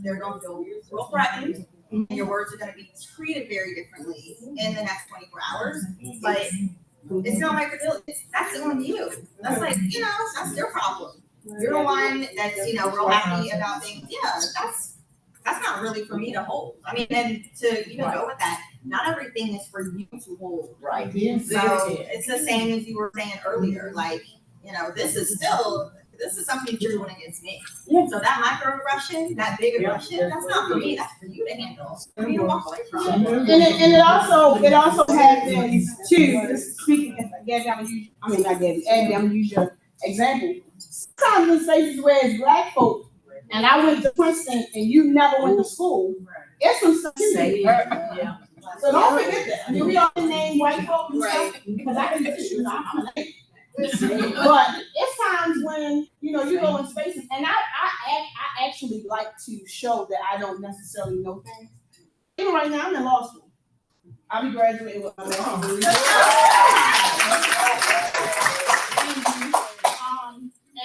they're gonna feel real threatened. And your words are gonna be treated very differently in the next 24 hours. But it's not my fragility. That's on you. That's like, that's your problem. You're the one that's, real happy about things. Yeah, that's not really for me to hold. I mean, and to even go with that, not everything is for you to hold, right? So it's the same as you were saying earlier. Like, this is something you're doing against me. Yeah. So that microaggression, that big aggression, that's not for me. That's for you to handle. For me to walk away from. And it also happens too. Speaking, Gabby, I'm gonna use your example. Sometimes in spaces where it's black folk, and I went to Princeton, and you never went to school. It's some stuff. Yeah. So don't forget that. I mean, we all name white folk and stuff because I can do it. I'm a lady. But it's times when you go in spaces, and I like to show that I don't necessarily know things. Even right now, I'm in law school. I'll be graduating with my master's degree.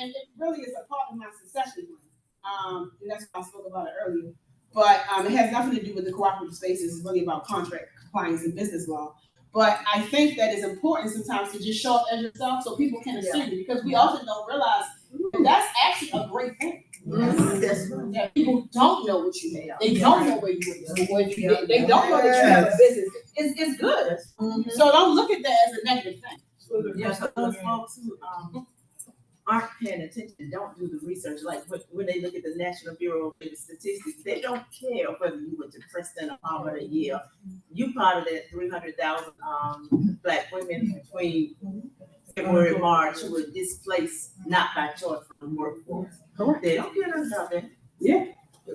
And it really is a part of my succession plan. And that's why I spoke about it earlier. But it has nothing to do with the cooperative spaces. It's really about contract compliance and business law. But I think that it's important sometimes to just show up as yourself so people can assume you, because we often don't realize that that's actually a great thing. That people don't know what you made. They don't know where you went. They don't know that you have a business. It's good. So don't look at that as a negative thing. Yeah, so those folks who aren't paying attention, don't do the research, like when they look at the National Bureau of Statistics, they don't care whether you went to Princeton or Harvard or Yale. You part of that 300,000 Black women between February and March who were displaced not by choice from the workforce. Correct. They don't care about that. Yeah.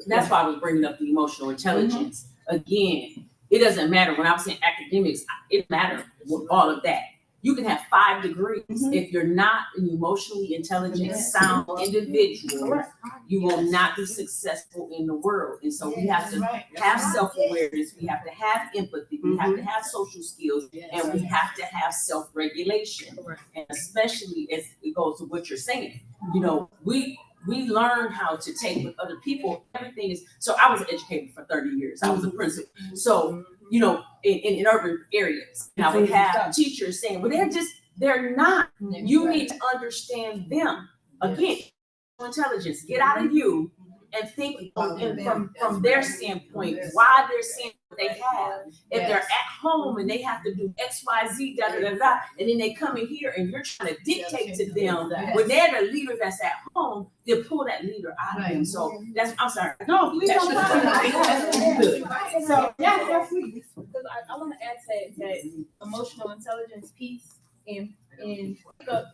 That's why I was bringing up the emotional intelligence. Again, it doesn't matter. When I was saying academics, it matters with all of that. You can have 5 degrees. If you're not an emotionally intelligent, sound individual, you will not be successful in the world. And so we have to have self-awareness. We have to have empathy. We have to have social skills, and we have to have self-regulation. And especially as it goes to what you're saying, you know, we learn how to take with other people. Everything is, so I was an educator for 30 years. I was a principal. So, you know, in urban areas, and I would have teachers saying, well, they're not. You need to understand them. Again, intelligence, get out of you and think from their standpoint, why they're saying what they have. If they're at home and they have to do X, Y, Z, da, da, da, da, and then they come in here and you're trying to dictate to them when they're the leader that's at home, they'll pull that leader out of them. So that's, I'm sorry. No, please don't. So yeah, that's sweet. Because I want to add that emotional intelligence piece and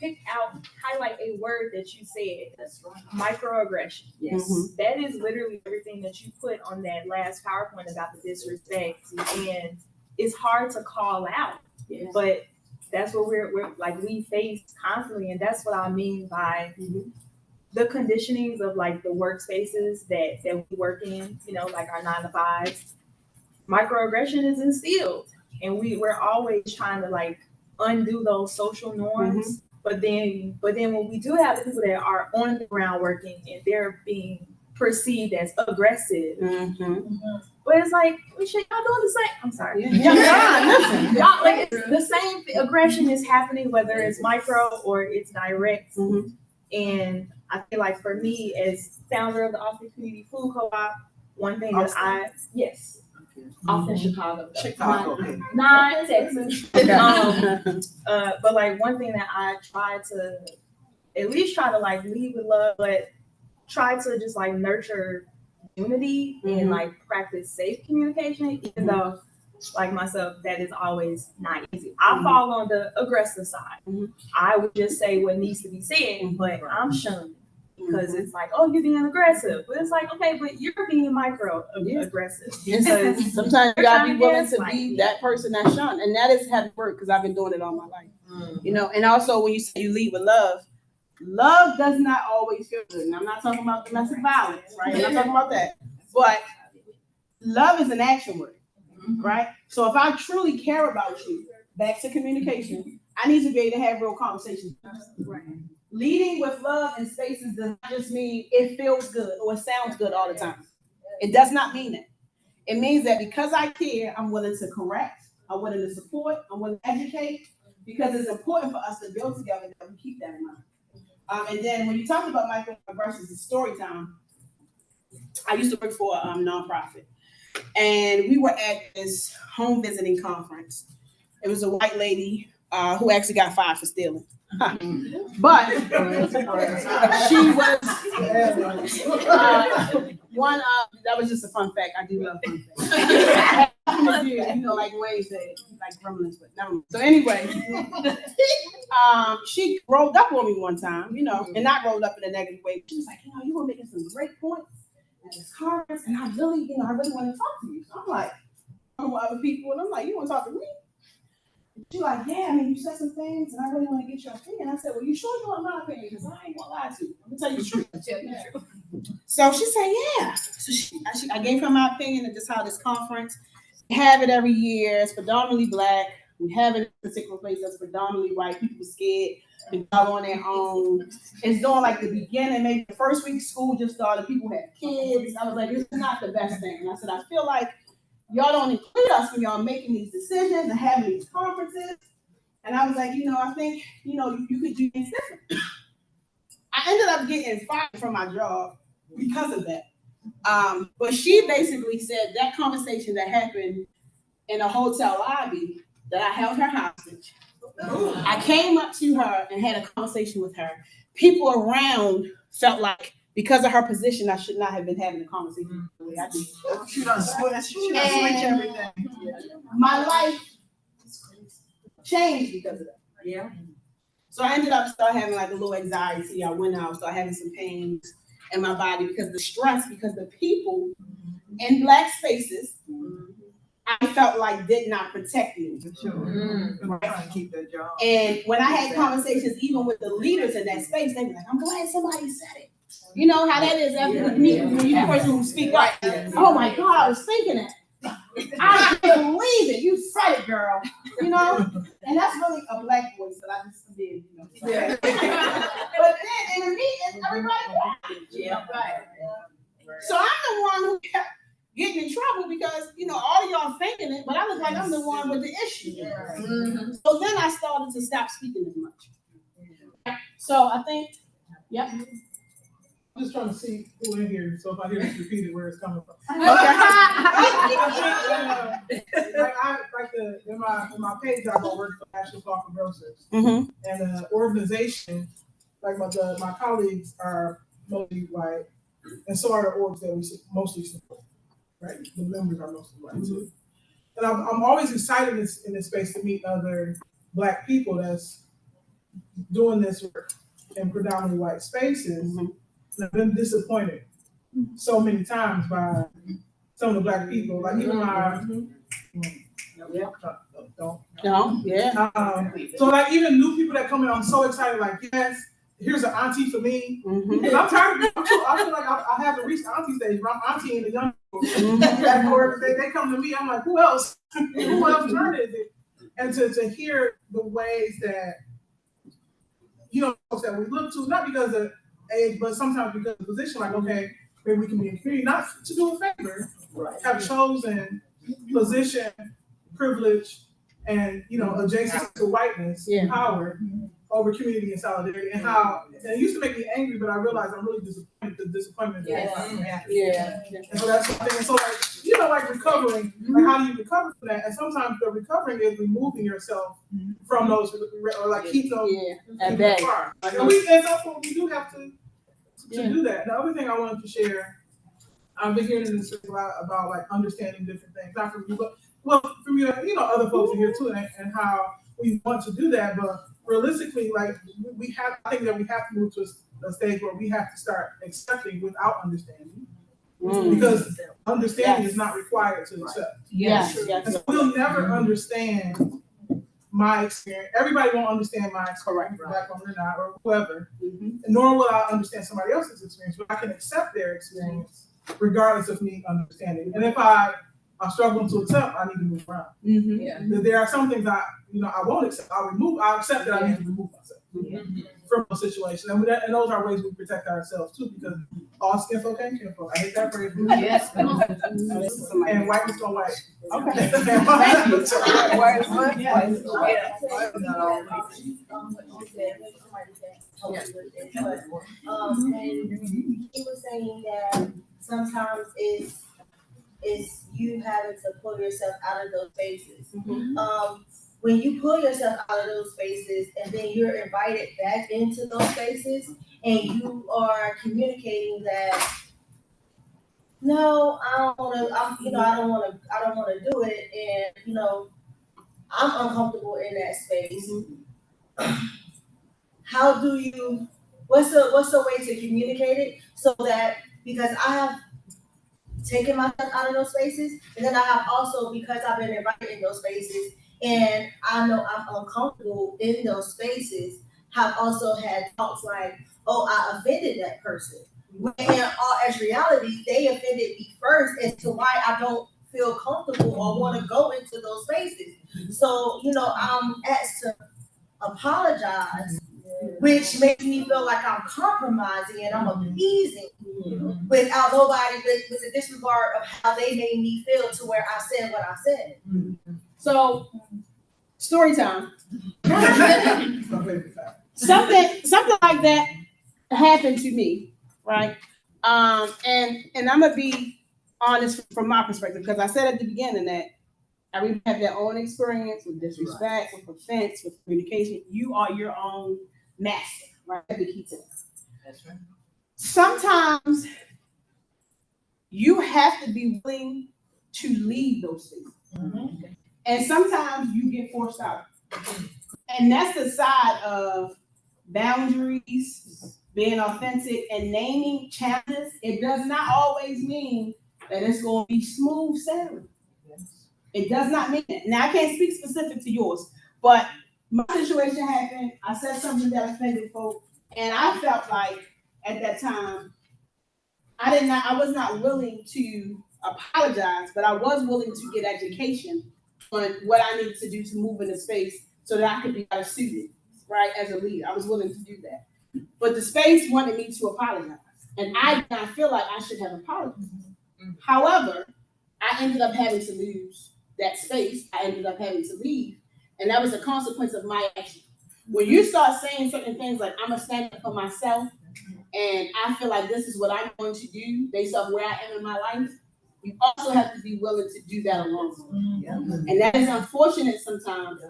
pick out, highlight a word that you said. That's right. Microaggression. Yes. That is literally everything that you put on that last PowerPoint about the disrespect, and it's hard to call out. Yes. But that's what we're like, we face constantly, and that's what I mean by the conditionings of like the workspaces that we work in, you know, like our 9 to 5s. Microaggression is instilled, and we're always trying to like undo those social norms. But then when we do have the people that are on the ground working and they're being perceived as aggressive, but it's like, we should y'all doing the same. I'm sorry. Listen, y'all, like, it's the same aggression is happening, whether it's micro or it's direct. And I feel like for me, as founder of the Austin Community Food Co-op, one thing that Austin, Chicago, not Texas. But like one thing that I try to at least try to like lead with love, but try to just like nurture unity and like practice safe communication, even though like myself, that is always not easy. I fall on the aggressive side. I would just say what needs to be said, but I'm shunned. Because it's like, oh, you're being aggressive. But it's like, okay, but you're being micro aggressive. Because sometimes you gotta be willing to be that person that's shunned. And that is heavy work, because I've been doing it all my life. You know, and also when you say you lead with love, love does not always feel good. And I'm not talking about domestic violence, right? I'm not talking about that. But love is an action word, right? So if I truly care about you, back to communication, I need to be able to have real conversations. Right. Leading with love in spaces does not just mean it feels good or it sounds good all the time. It does not mean that. It means that because I care, I'm willing to correct, I'm willing to support, I'm willing to educate, because it's important for us to build together that we keep that in mind. And then when you talk about microaggressions and story time, I used to work for a nonprofit, and we were at this home visiting conference. It was a white lady who actually got fired for stealing. But she was one. That was just a fun fact. I do love fun facts. You know, like ways that like gremlins, but never. So anyway, she rolled up on me one time, you know, and not rolled up in a negative way. She was like, you know, you were making some great points at this conference, and I really want to talk to you. So I'm like, I'm with other people, and I'm like, you want to talk to me? She's like, yeah, I mean, you said some things, and I really want to get your opinion. I said, well, you sure you want my opinion? Because I ain't gonna lie to you. I'm gonna tell you the truth. So she said, yeah. So I gave her my opinion of just how this conference, we have it every year. It's predominantly Black. We have it in a particular place that's predominantly white. People scared to go on their own. It's doing like the beginning, maybe the first week school just started. People had kids. I was like, this is not the best thing. And I said, I feel like y'all don't include us when y'all making these decisions and having these conferences. And I was like, I think, you could do things different. I ended up getting fired from my job because of that. But she basically said that conversation that happened in a hotel lobby, that I held her hostage. I came up to her and had a conversation with her. People around felt like because of her position, I should not have been having a conversation the way I did. She done switch everything. My life changed because of that. Yeah. So I ended up starting having like a little anxiety. I went out, started having some pains in my body because of the stress, because the people in Black spaces, I felt like did not protect me. Right. Keep that job. And when I had conversations even with the leaders in that space, they were like, I'm glad somebody said it. You know how that is after the meeting when you're the person who speak up. Oh my God, I was thinking that. I can't believe it. You said it, girl. And that's really a Black voice that I just did. Yeah. But then in the meeting, everybody laughed. Yeah, right. So I'm the one who kept getting in trouble because all of y'all thinking it, but I look like I'm the one with the issue. Mm-hmm. So then I started to stop speaking as much. So I think, yep. I'm just trying to see who in here, so if I hear this repeated, where it's coming from. In my page, I go work for National Coffee Grocers, and the organization, like my colleagues are mostly white, and so are the orgs that we mostly support. Right, the members are mostly white too. And I'm always excited in this space to meet other Black people that's doing this work in predominantly white spaces. I've been disappointed so many times by some of the Black people, like even my so like even new people that come in, I'm so excited, like, yes, here's an auntie for me. Because I'm tired of I feel like I haven't reached the auntie stage, but I'm auntie in the young people. They come to me, I'm like, who else? Who else turn is it? And to hear the ways that folks that we look to, not because of age, but sometimes because of position, like, okay, maybe we can be in community, not to do a favor, have chosen position, privilege, and adjacent to whiteness, power over community and solidarity, and how it used to make me angry, but I realized I'm really disappointed. The disappointment. And so that's the thing. And so like recovering, like how do you recover from that? And sometimes the recovering is removing yourself from those, or like keep those apart. And that's what we do have to do that. The other thing I wanted to share, I've been hearing this a lot about like understanding different things, not from you, but from you, other folks in here too, and how we want to do that, but realistically, like I think that we have to move to a stage where we have to start accepting without understanding, because understanding is not required to accept. And we'll never understand my experience. Everybody won't understand my experience, Black woman or not, or whoever, nor will I understand somebody else's experience, but I can accept their experience regardless of me understanding. And if I'm struggling to accept, I need to move around. There are some things I won't accept. I'll accept that I need to remove myself from a situation. And those are ways we protect ourselves too, because all skin folk ain't kin folk. I hate that phrase. Yes. And white is gonna white. Okay. Thank And he was saying that sometimes it's you having to pull yourself out of those spaces. When you pull yourself out of those spaces and then you're invited back into those spaces and you are communicating that, no, I don't want to do it, and I'm uncomfortable in that space. How do you? What's the way to communicate it so that, because I have taken myself out of those spaces, and then I have also, because I've been invited in those spaces, and I know I'm uncomfortable in those spaces, have also had talks like, oh, I offended that person. When in all actuality, they offended me first as to why I don't feel comfortable or want to go into those spaces. So, I'm asked to apologize, which makes me feel like I'm compromising and I'm appeasing without nobody, with the disregard of how they made me feel to where I said what I said. So, story time. something like that happened to me, right? And I'm gonna be honest from my perspective, because I said at the beginning that everybody have their own experience with disrespect, with offense, with communication. You are your own master, right? That's the key to this. That's right. Sometimes you have to be willing to leave those spaces. Mm-hmm. And sometimes you get forced out. And that's the side of boundaries, being authentic, and naming challenges. It does not always mean that it's going to be smooth sailing. It does not mean that. Now, I can't speak specific to yours, but my situation happened. I said something that offended folk, and I felt like at that time, I was not willing to apologize, but I was willing to get education on what I needed to do to move in the space so that I could be better suited, right, as a leader. I was willing to do that. But the space wanted me to apologize, and I did not feel like I should have apologized. However, I ended up having to lose that space. I ended up having to leave, and that was a consequence of my action. When you start saying certain things like, I'm going to stand up for myself, and I feel like this is what I'm going to do based off where I am in my life, you also have to be willing to do that alone. And that is unfortunate sometimes,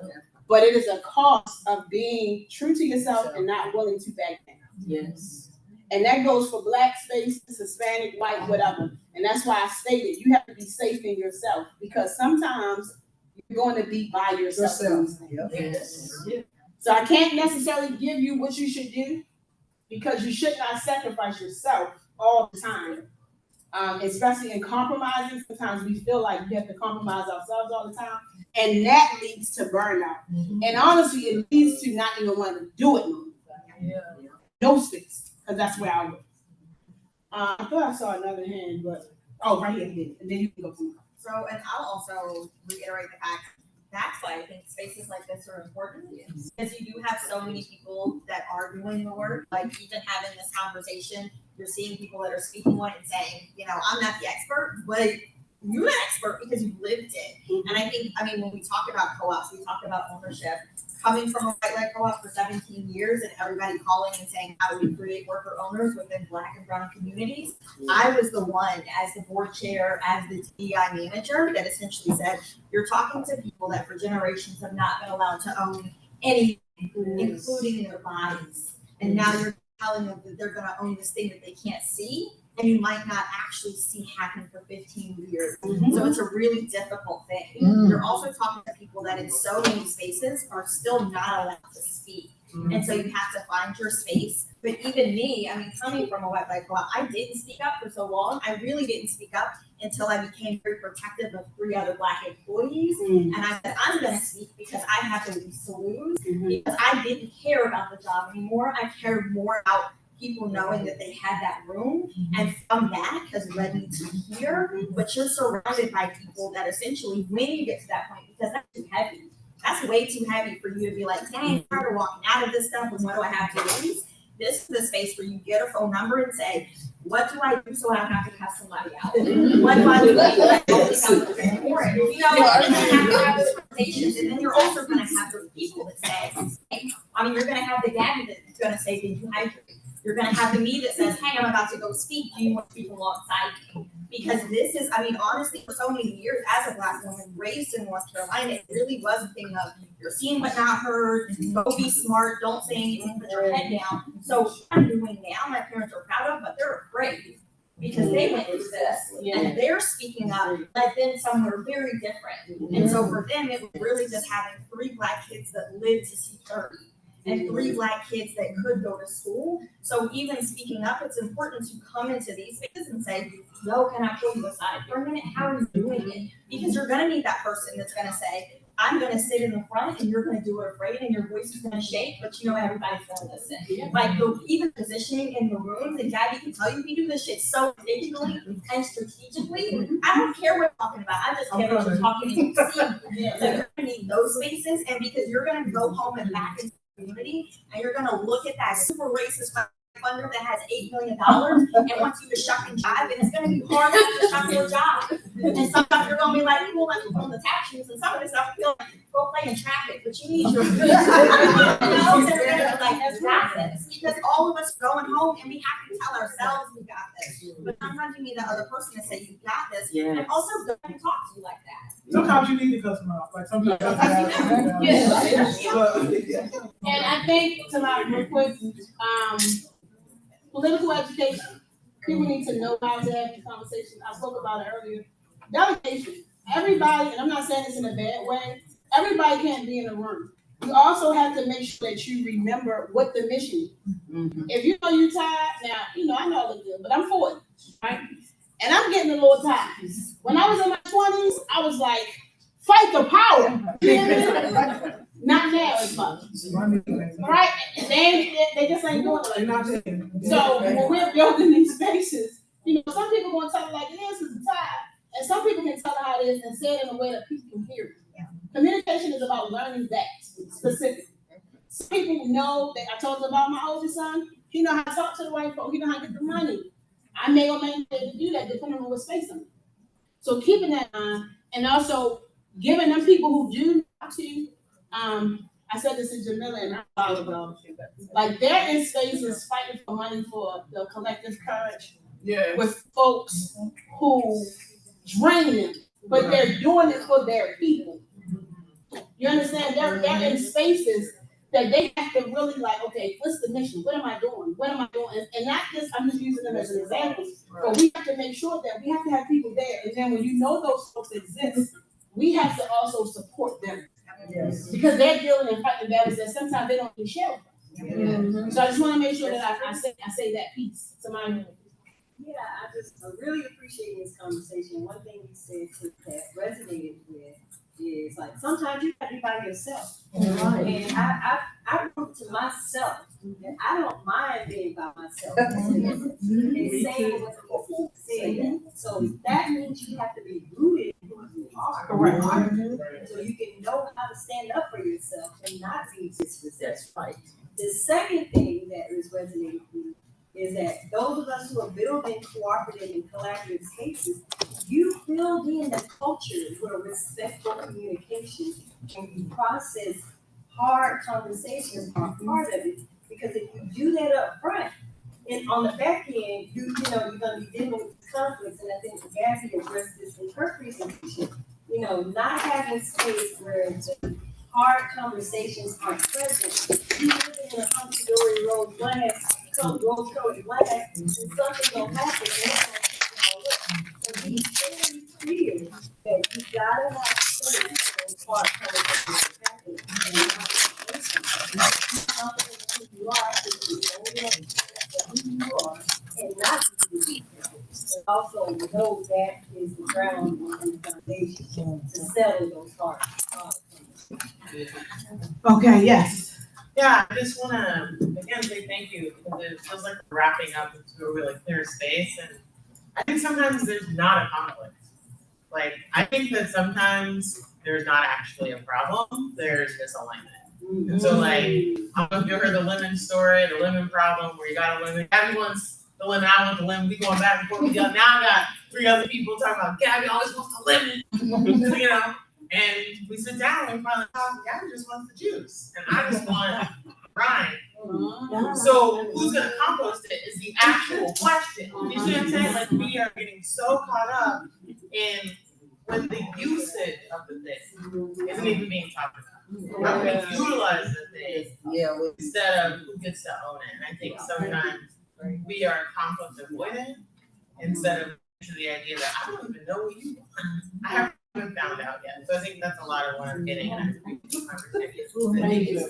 but it is a cost of being true to yourself and not willing to back down. Yes. And that goes for Black spaces, Hispanic, white, whatever. And that's why I stated you have to be safe in yourself, because sometimes you're going to be by yourself. Yes. So I can't necessarily give you what you should do, because you should not sacrifice yourself all the time. Especially in compromising, sometimes we feel like we have to compromise ourselves all the time, and that leads to burnout. And honestly, it leads to not even wanting to do it no more. No space, because that's where I was. I thought I saw another hand, but right here, and then you can go to. So, and I'll also reiterate the fact that's why I think spaces like this are important, because you do have so many people that are doing the work. Like even having this conversation, you're seeing people that are speaking one and saying, I'm not the expert, but you're an expert because you've lived it. And I think, when we talk about co-ops, we talk about ownership. Coming from a white-led co-op for 17 years and everybody calling and saying, how do we create worker owners within Black and Brown communities? I was the one, as the board chair, as the DEI manager, that essentially said, you're talking to people that for generations have not been allowed to own anything, including their bodies. And now you're telling them that they're going to own this thing that they can't see, and you might not actually see happen for 15 years. So it's a really difficult thing. You're also talking to people that in so many spaces are still not allowed to speak. And so you have to find your space. But even me, coming from a white co-op, I didn't speak up for so long. I really didn't speak up until I became very protective of 3 other Black employees. And I said, I'm going to speak because I have the least to lose, because I didn't care about the job anymore. I cared more about people knowing that they had that room, and from that has led me to here. But you're surrounded by people that essentially, when you get to that point, because that's too heavy, that's way too heavy for you to be like, dang, I'm tired of walking out of this stuff, and what do I have to lose? This is the space where you get a phone number and say, what do I do so I don't have to cuss somebody out? What do I do so I don't for it? And you have to have those conversations, and then you're also going to have those people that say, you're going to have the Gabby that's going to say, did you hydrate? You're going to have the me that says, hey, I'm about to go speak. Do you want to speak alongside me? Because this is, honestly, for so many years as a Black woman raised in North Carolina, it really was a thing of you're seeing but not heard, go be smart, don't say anything, put your head down. So what I'm doing now, my parents are proud of, but they're afraid because they went through this and they're speaking up, but then somewhere very different. And so for them, it was really just having 3 Black kids that lived to see 30. And 3 Black kids that could go to school. So even speaking up, it's important to come into these spaces and say, yo, can I pull you aside for a minute? How are you doing it? Because you're going to need that person that's going to say, I'm gonna sit in the front and you're gonna do it afraid and your voice is gonna shake, but you know everybody's gonna listen. Like even positioning in the rooms, and Gabby can tell you, we do this shit so intentionally and strategically. I don't care what you're talking about, I just care what you're talking and you see. So you're gonna need those spaces, and because you're gonna go home and back into the community, and you're gonna look at that super racist funder that has $8 million and wants you to shuck and jive, and it's gonna be hard to shuck your jive. And some stuff you're gonna be like, cool, let's put on the tap shoes, and some of the stuff you feel like, go play in traffic, but you need your you know, and they're gonna be like, that's got this. Because all of us are going home and we have to tell ourselves we got this. But sometimes you need that other person to say you got this, and also go and talk to you like that. Sometimes you need to cuss them out, like sometimes. And I think, to like, real quick, political education, people need to know how to have the conversation. I spoke about it earlier. Delegation. Everybody, and I'm not saying this in a bad way, everybody can't be in a room. You also have to make sure that you remember what the mission is. If you know you're tired, now, you know, I know I look good, but I'm 40, right? And I'm getting a little tired. When I was in my 20s, I was like, fight the power. You know what I mean? Not now as much. Right? They just ain't doing it like that. So when we're building these spaces, you know, some people gonna tell it like it is because it's tired, and some people can tell it how it is and say it in a way that people can hear it. Communication is about learning that specifically. Some people know that I told you about my oldest son. He know how to talk to the white folk. He know how to get the money. I may or may not be able to do that depending on what space I'm in. So keeping that in mind, and also giving them people who do talk to. I said this to Jamila and a while ago. Like they're in spaces fighting for money for the collective courage with folks who drain them, but they're doing it for their people. You understand? They're in spaces that they have to really like, okay, what's the mission? What am I doing? What am I doing? And not just, I'm just using them as an example, but we have to make sure that we have to have people there. And then when you know those folks exist, we have to also support them. Yes. Because they're dealing in fighting battles that sometimes they don't even share. So I just want to make sure that I say that piece. Somebody. Yeah, I really appreciate this conversation. One thing you said that resonated with is like sometimes you have to be by yourself. And I proved to myself that I don't mind being by myself and saying what people say. So that means you have to be rooted in who you are. Correct. So you can know how to stand up for yourself and not be disrespectful. That's right. The second thing that is resonating with me is that those of us who are building cooperative and collaborative spaces, you build in the culture where respectful communication and you process hard conversations are part of it. Because if you do that up front, and on the back end, you know, you're gonna be dealing with conflicts. And I think Gabby addressed this in her presentation. You know, not having space where hard conversations aren't present. You live in a hunky-dory rose glass, rose-colored glass, and something will happen. So be very clear that you gotta have space for hard conversations happening. Who you are, who you are, and not who you are. But also know that is the ground and the foundation to settle those hard conversations. Okay, yes. Yeah, I just wanna again say thank you because it feels like we're wrapping up into a really clear space, and I think sometimes there's not a conflict. Like I think that sometimes there's not actually a problem, there's misalignment. And so like, I don't know if you heard the lemon story, the lemon problem where you got a lemon, Gabby wants the lemon, I want the lemon, we going back and forth together. Now I got 3 other people talking about Gabby always wants the lemon, you know? And we sit down and finally talk, Gabby just wants the juice. And I just want rind. So who's gonna compost it is the actual question. You see what I'm saying? Like we are getting so caught up in when the usage of the thing isn't even being talked about. How we utilize the thing instead of who gets to own it. And I think sometimes we are conflict avoidant instead of to the idea that I don't even know what you want. I haven't found out yet. So I think that's a lot of what I'm getting at. And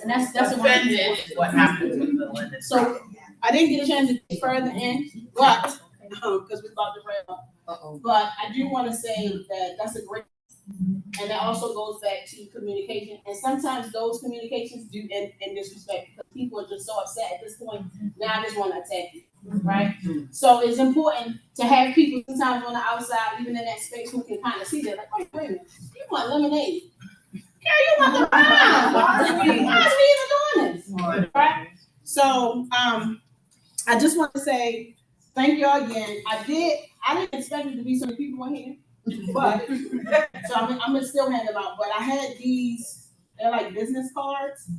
that's offended what happened with the limit. So I didn't get a chance to get further in, but because we thought the rail. But I do want to say that that's a great And that also goes back to communication. And sometimes those communications do end disrespect because people are just so upset at this point. Now I just want to attack you, right? So it's important to have people sometimes on the outside, even in that space, who can kind of see that, like, wait a minute, you want lemonade? Girl, you want the wine? Why is we even doing this? Right? So I just want to say thank y'all again. I didn't expect it to be so many people in here. But so I'm gonna still hand them out. But I had these, they're like business cards,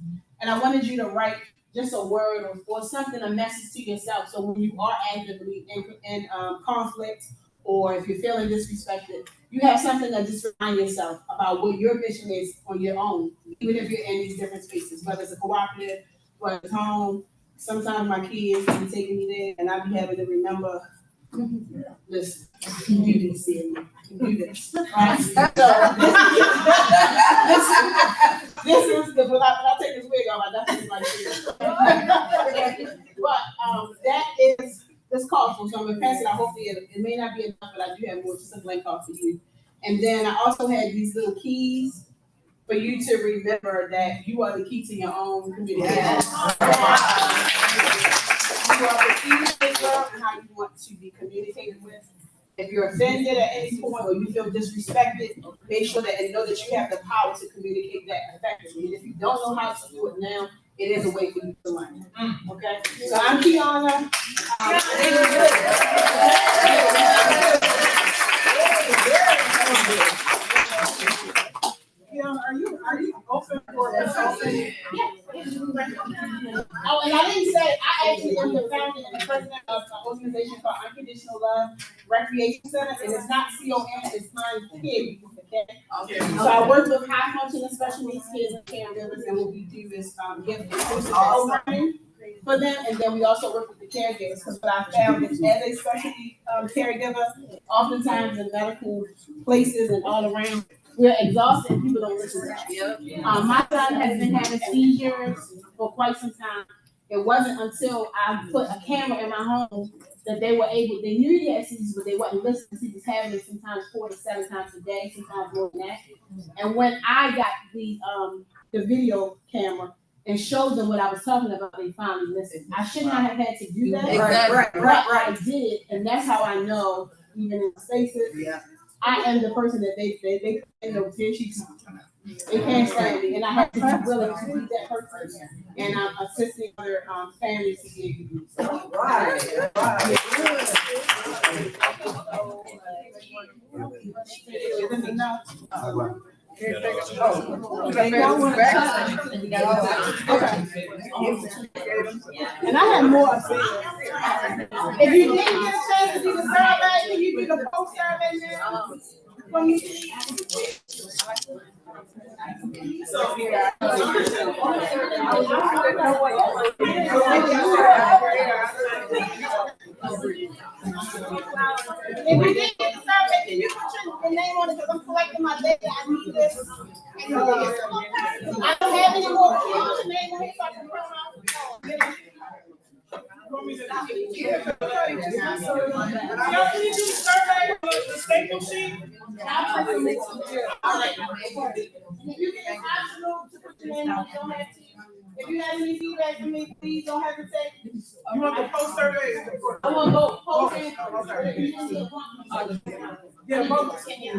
and I wanted you to write just a word or something, a message to yourself. So when you are actively in conflict, or if you're feeling disrespected, you have something to just remind yourself about what your mission is on your own, even if you're in these different spaces, whether it's a cooperative, whether it's home. Sometimes my kids be taking me there, and I be having to remember. Listen, I can do this, I can do this. Right? So this is the when I take this wig off, I definitely like this. But that is this call for, so I'm gonna pass it out. Hopefully it may not be enough, but I do have more, just a blank card for you. And then I also had these little keys for you to remember that you are the key to your own communication. You are the key to this world and how you want to be communicated with. If you're offended at any point or you feel disrespected, make sure that and know that you have the power to communicate that effectively. And if you don't know how to do it now, it is a way for you to learn. Okay? So I'm Keyona. Are you open for consulting? Oh, and I didn't say, I actually am the founder and the president of an organization called UnKIDitional Love Recreation Center, and it's not CON, it's non-kids, okay? So I work with high functioning special needs kids and caregivers, and what we do is give inclusive programming for them, and then we also work with the caregivers, because what I found is as a specialty caregiver, oftentimes in medical places and all around, we're exhausted and people don't listen to us. My son has been having seizures for quite some time. It wasn't until I put a camera in my home that they knew he had seizures, but they wasn't listening. He was having it sometimes 4 to 7 times a day, sometimes more than that. And when I got the video camera and showed them what I was talking about, they finally listened. I should not have had to do that. Exactly. But I did, and that's how I know, even in spaces, I am the person that they know, here she comes. They can't stand me, and I have to be willing to be that person. And I'm assisting other families to be able to do so. Right. And I have more. If you didn't get a chance to do the survey, can you do the post survey now? For me? So here. If you didn't get the survey, can you put your name on it, because I'm collecting my data, I need this. I don't have any more, can you put your name on it so I can print them out? Y'all need to do the survey, the staple sheet? Absolutely. You can, it's optional to put your name on, you don't have to. If you have any feedback for me, please don't hesitate. You want the post survey? I want both post and. Yeah, both. Yeah.